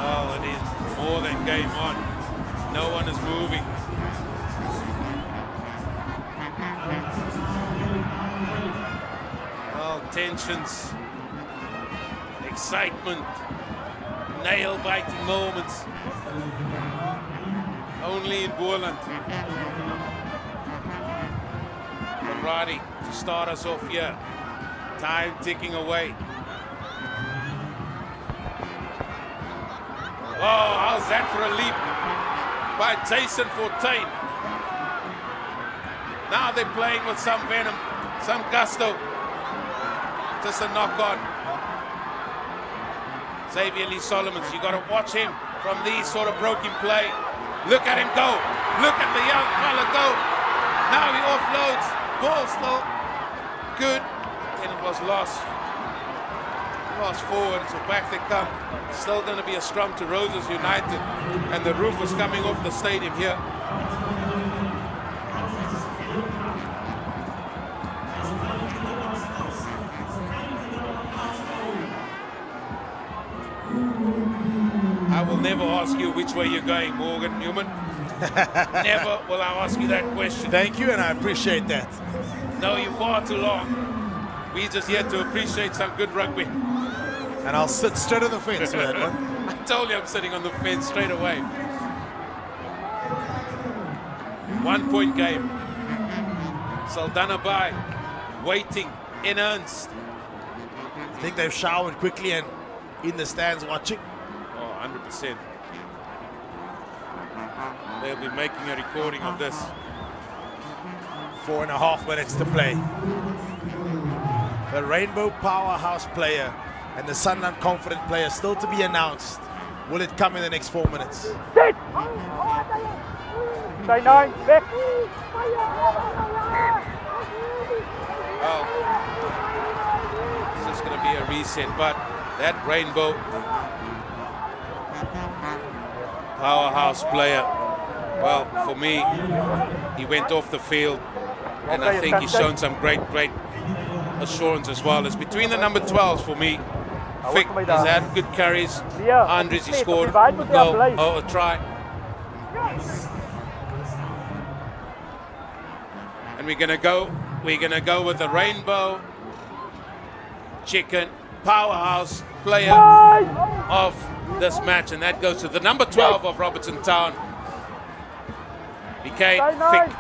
Oh, it is more than game on. No one is moving. Tensions, excitement, nail-biting moments. only in Boland. Conradi to start us off here. Time ticking away. Oh, how's that for a leap by Jason Fortuin? Now they're playing with some venom, some gusto. Just a knock on. Xavier Lee Solomons, you got to watch him from these sort of broken play. Look at him go. Look at the young fella go. Now he offloads. Ball still good. Then it was lost. Lost forward, so back they come. Still going to be a scrum to Roses United. And the roof is coming off the stadium here. I will never ask you which way you're going, Morgan Newman. Never will I ask you that question. Thank you, and I appreciate that. No, you're far too long. We're just here to appreciate some good rugby. And I'll sit straight on the fence with that one. I told you I'm sitting on the fence straight away. 1 point game. Saldanha by, waiting in earnest. I think they've showered quickly and in the stands watching. Oh, 100%. They'll be making a recording of this. 4.5 minutes to play. The Rainbow Powerhouse player and the Sanlam Confident player still to be announced. Will it come in the next 4 minutes? Sit! Stay 9, back. Well, it's just going to be a reset, but that Rainbow Powerhouse player, well, for me, he went off the field, and I think he's shown some great assurance as well. It's between the number 12s for me. Vic, he's had good carries. Andres, he scored a goal, a try. And we're gonna go with the Rainbow Chicken Powerhouse player of this match, and that goes to the number 12 of Robertson Town, BK Vic.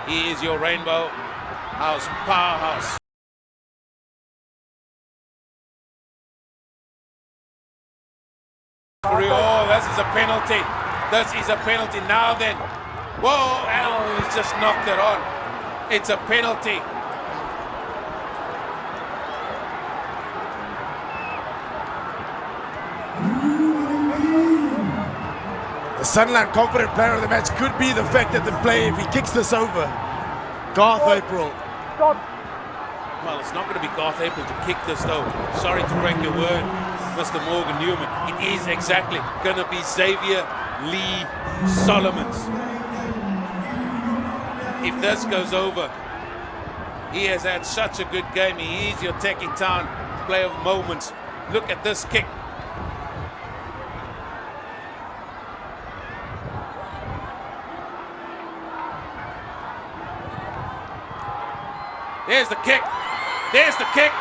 He is your Rainbow House Powerhouse. Oh, this is a penalty. This is a penalty. Now then. Whoa, Al, he's just knocked it on. It's a penalty. The Sunland Confident player of the match could be the fact that the play, if he kicks this over, Garth April. Well, it's not going to be Garth April to kick this though. Sorry to break your word, Mr. Morgan Newman. It is exactly going to be Xavier Lee Solomons. If this goes over, he has had such a good game. He is your Techie Town player of moments. Look at this kick. There's the kick. There's the kick.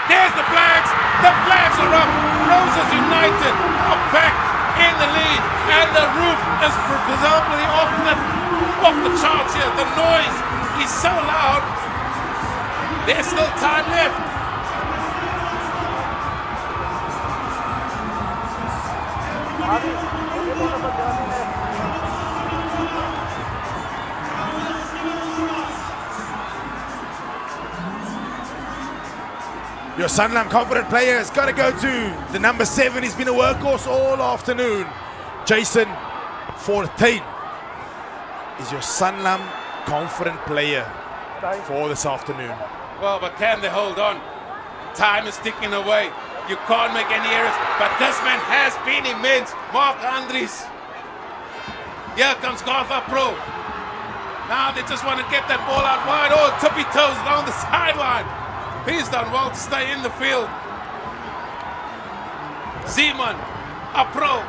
There's the flags. The flags are up. Roses United are back in the lead. And the roof is presumably off the charts here. The noise is so loud. There's still time left. Your Sanlam Confident player has got to go to the number 7. He's been a workhorse all afternoon. Jason Fortuin is your Sanlam Confident player for this afternoon. Well, but can they hold on? Time is ticking away. You can't make any errors, but this man has been immense. Mark Andres. Here comes Gartha Pro. Now they just want to get that ball out wide. Oh, tippy toes down the sideline. He's done well to stay in the field. Zeman, a pro.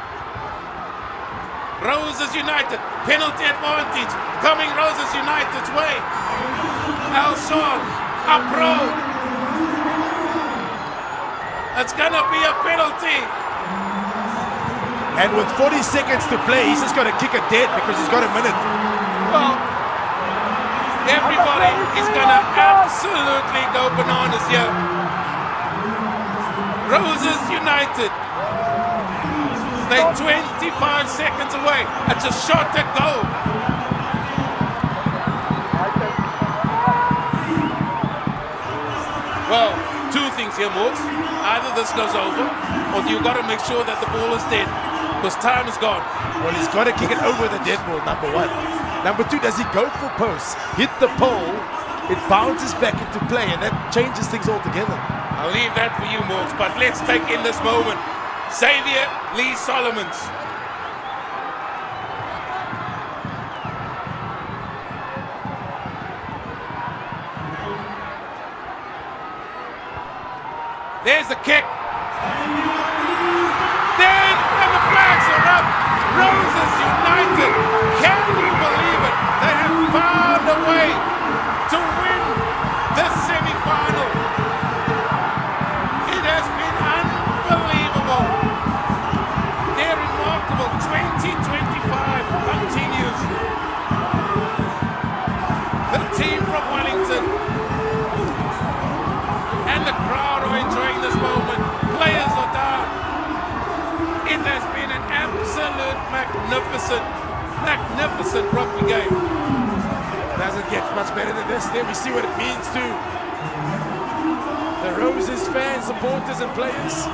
Roses United, penalty advantage. Coming Roses United's way. Elshon, a pro. It's gonna be a penalty. And with 40 seconds to play, he's just got to kick it dead because he's got a minute. Well, everybody is going to absolutely go bananas here. Roses United. They're 25 seconds away. It's a shot at goal. Well, two things here, Morgs. Either this goes over, or you've got to make sure that the ball is dead, because time is gone. Well, he's got to kick it over the dead ball, number one. Number two, does he go for posts, hit the pole, it bounces back into play, and that changes things altogether. I'll leave that for you, Morgs, but let's take in this moment. Xavier Lee Solomons. There's the kick. Then, and the flags are up. Roses United. Can you believe it? They have found a way to win this semi-final. It has been unbelievable. They're remarkable. 2025 continues. The team from Wellington and the crowd are enjoying this moment. Players are down. It has been an absolute magnificent rugby game. Doesn't get much better than this. Then we see what it means to the Roses fans, supporters and players.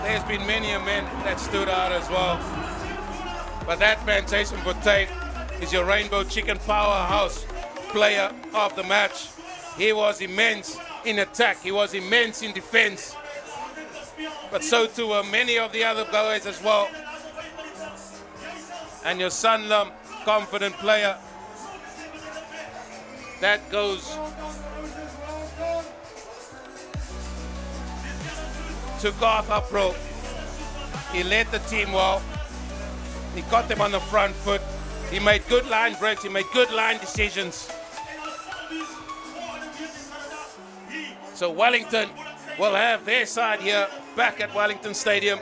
There's been many a man that stood out as well. But that man, Jason Bottate, is your Rainbow Chicken powerhouse player of the match. He was immense in attack. He was immense in defense. But so too were many of the other guys as well. And your Sanlam confident player, that goes to Garth Upro. He led the team well. He got them on the front foot. He made good line breaks. He made good line decisions. So Wellington will have their side here back at Wellington Stadium.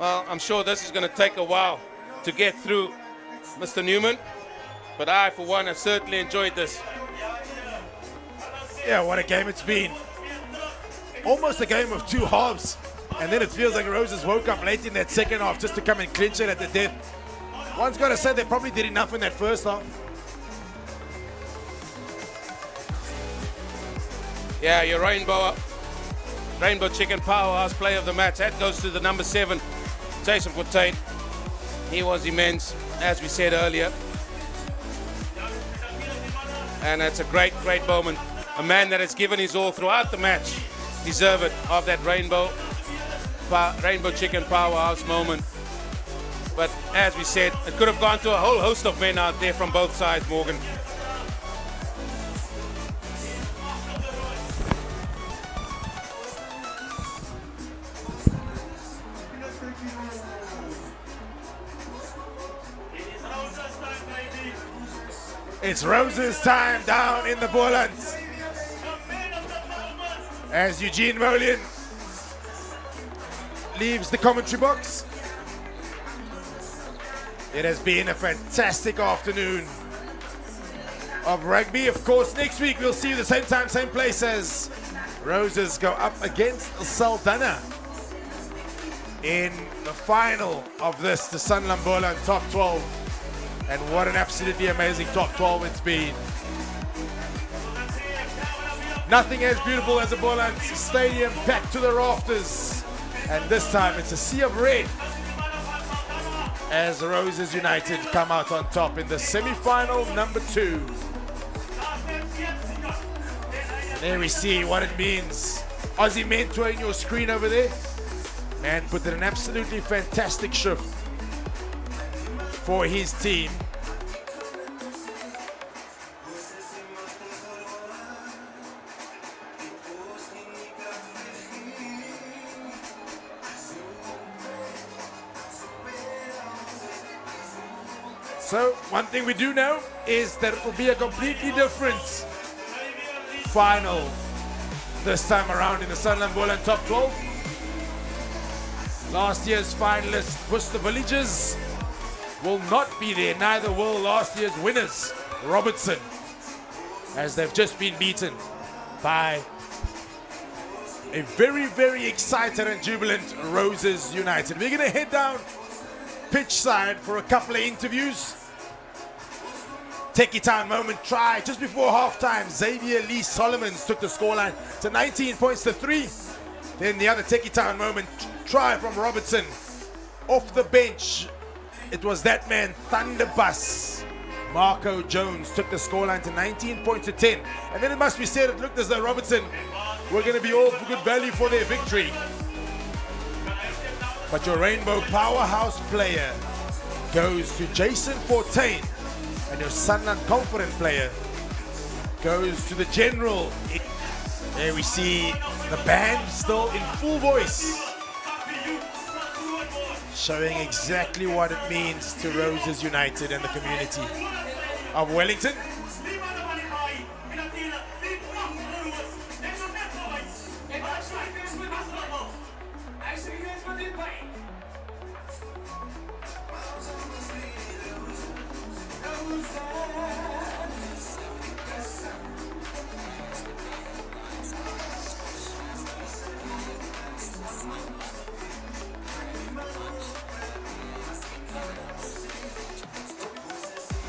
Well, I'm sure this is going to take a while to get through, Mr. Newman. But I, for one, have certainly enjoyed this. Yeah, what a game it's been. Almost a game of two halves. And then it feels like Roses woke up late in that second half just to come and clinch it at the death. One's got to say they probably did enough in that first half. Yeah, your Rainbow Chicken powerhouse player of the match. That goes to the number 7, Jason Bottate. He was immense, as we said earlier. And it's a great moment. A man that has given his all throughout the match. Deserve it of that Rainbow Chicken powerhouse moment. But as we said, it could have gone to a whole host of men out there from both sides, Morgan. It's Roses time down in the Boland. As Eugene Molian leaves the commentary box. It has been a fantastic afternoon of rugby. Of course, next week we'll see you the same time, same place as Roses go up against Saldanha in the final of this, the Sanlam Boland Top 12. And what an absolutely amazing top 12 it's been. Nothing as beautiful as a Boland Stadium packed to the rafters. And this time it's a sea of red as Roses United come out on top in the semi-final number 2. And there we see what it means. Aussie Mentor in your screen over there. Man put in an absolutely fantastic shift for his team. So one thing we do know is that it will be a completely different final this time around in the Sanlam Boland Top 12. Last year's finalists, Worcester Villagers, will not be there. Neither will last year's winners, Robertson, as they've just been beaten by a very, very excited and jubilant Roses United. We're going to head down pitch side for a couple of interviews. Techie Town moment try just before halftime. Xavier Lee Solomons took the scoreline to 19 points to 3. Then the other Techie Town moment try from Robertson. Off the bench, it was that man, Thunderbus. Marco Jones took the scoreline to 19 points to 10. And then it must be said, it looked as though Robertson were going to be all for good value for their victory. But your Rainbow powerhouse player goes to Jason Fortain. And your Sanlam confident player goes to the general. There we see the band still in full voice, showing exactly what it means to Roses United and the community of Wellington.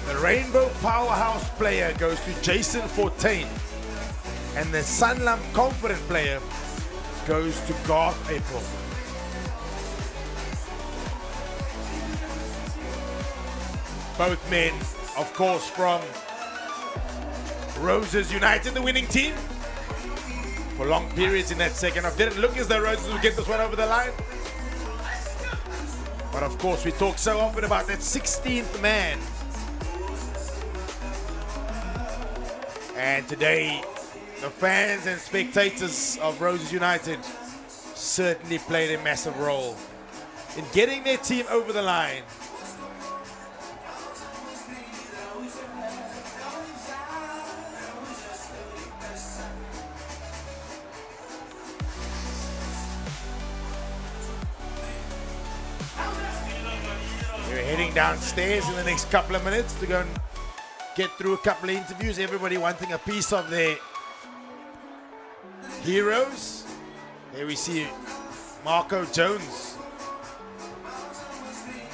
The Rainbow powerhouse player goes to Jason Fortain, and the Sanlam confident player goes to Garth April. Both men, of course, from Roses United, the winning team. For long periods in that second half, didn't look as though Roses would get this one over the line. But of course, we talk so often about that 16th man. And today, the fans and spectators of Roses United certainly played a massive role in getting their team over the line. We're heading downstairs in the next couple of minutes to go and get through a couple of interviews, everybody wanting a piece of their heroes. There we see Marco Jones,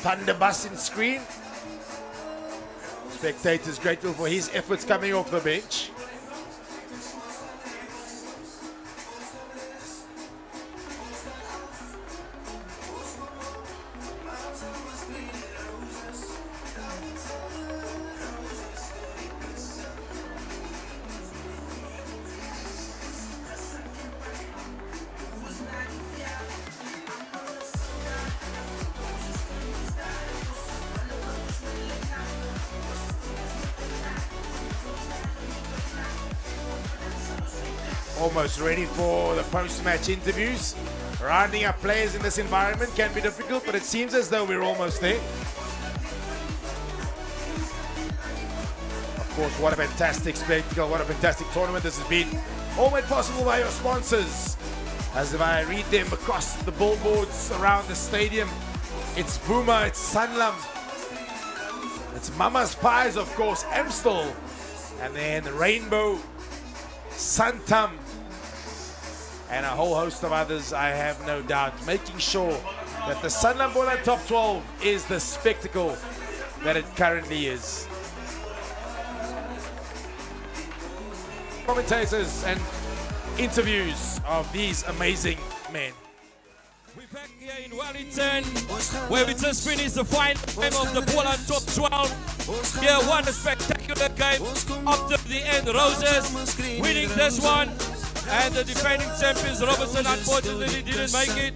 Thunderbus in screen. Spectators grateful for his efforts coming off the bench. Almost ready for the post-match interviews. Rounding up players in this environment can be difficult, but it seems as though we're almost there. Of course, what a fantastic spectacle, what a fantastic tournament this has been. All made possible by your sponsors. As if I read them across the billboards around the stadium, it's Boomer, it's Sanlam, it's Mama's Pies, of course, Amstel, and then the Rainbow, Santam, and a whole host of others, I have no doubt, making sure that the Sanlam Boland Top 12 is the spectacle that it currently is. Commentators and interviews of these amazing men. We're back here in Wellington, where we just finished the final game of the Boland Top 12. Here, one spectacular game up to the end. Roses winning this one, and the defending champions Robertson unfortunately didn't make it.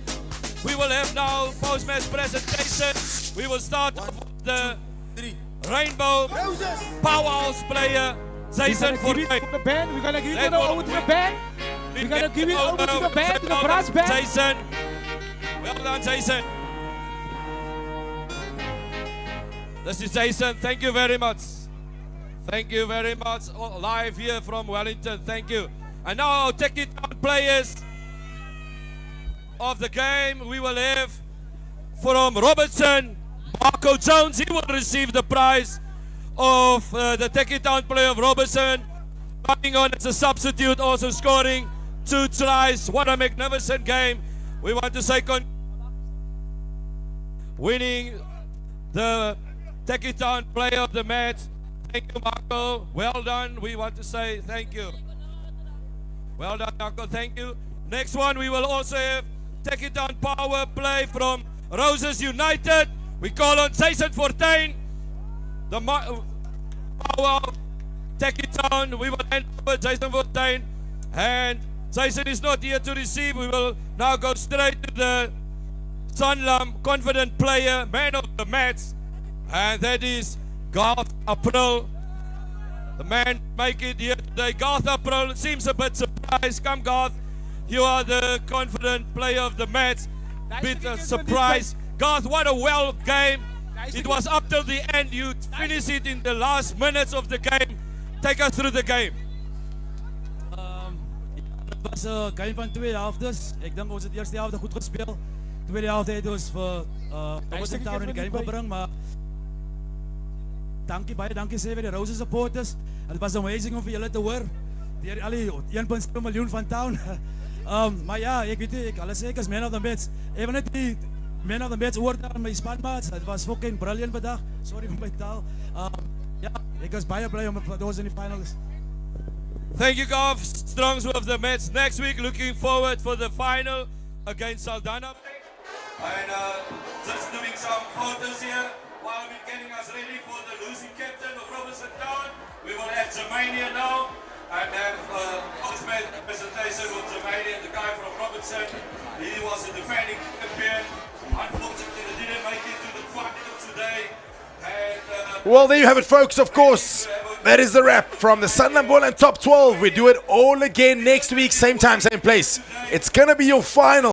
We will have now post-match presentation. We will start off with the Rainbow powerhouse player Jason Fortain. The band, we're gonna give it over to the band. We're gonna give it over to the band, to the brass band. Jason, well done, Jason. This is Jason. Thank you very much. Thank you very much. Live here from Wellington. Thank you. And now our take it on players of the game. We will have from Robertson, Marco Jones. He will receive the prize of the take it on player of Robertson. Coming on as a substitute, also scoring 2 tries. What a magnificent game. We want to say winning the take it on player of the match. Thank you, Marco. Well done. We want to say thank you. Well done, Marco. Thank you. Next one, we will also have take it on power play from Roses United. We call on Jason Fortuin. The power take it on. We will hand over Jason Fortuin. And Jason is not here to receive. We will now go straight to the Sanlam confident player, man of the match. And that is Garth April. The man make it here today. Garth April seems a bit surprised. Come Garth, you are the confident player of the match. Bit surprise. Garth, what a well game. It was up till the end. You finished it in the last minutes of the game. Take us through the game. Het was een game van 2 helftes. Ik denk ons het eerste helft goed gespeeld. Tweede helft het ons voor Robertson Town in de game gebring, maar dankie baie dankie sê vir die Roses supporters. Het was amazing om vir julle te hoor. Deur al die 1.7 miljoen van Town. Maar ja, ek weet nie, alles sê ek is man of the match. Even net die man of the match award aan my spanmaats. Het was fucking brilliant vandag. Sorry vir my taal. Ja, ek is baie bly om ons in die finals. Thank you, Garth. Strongs of the match. Next week, looking forward for the final against Saldanha. And just doing some photos here while we're getting us ready for the losing captain of Robertson Town. We will have Germania now and have post-match presentation with Germania, the guy from Robertson. He was a defending champion. Unfortunately, they didn't make it to the final today. Well, there you have it, folks. Of course, that is the wrap from the Sanlam Boland Top 12. We do it all again next week, same time, same place. It's going to be your final.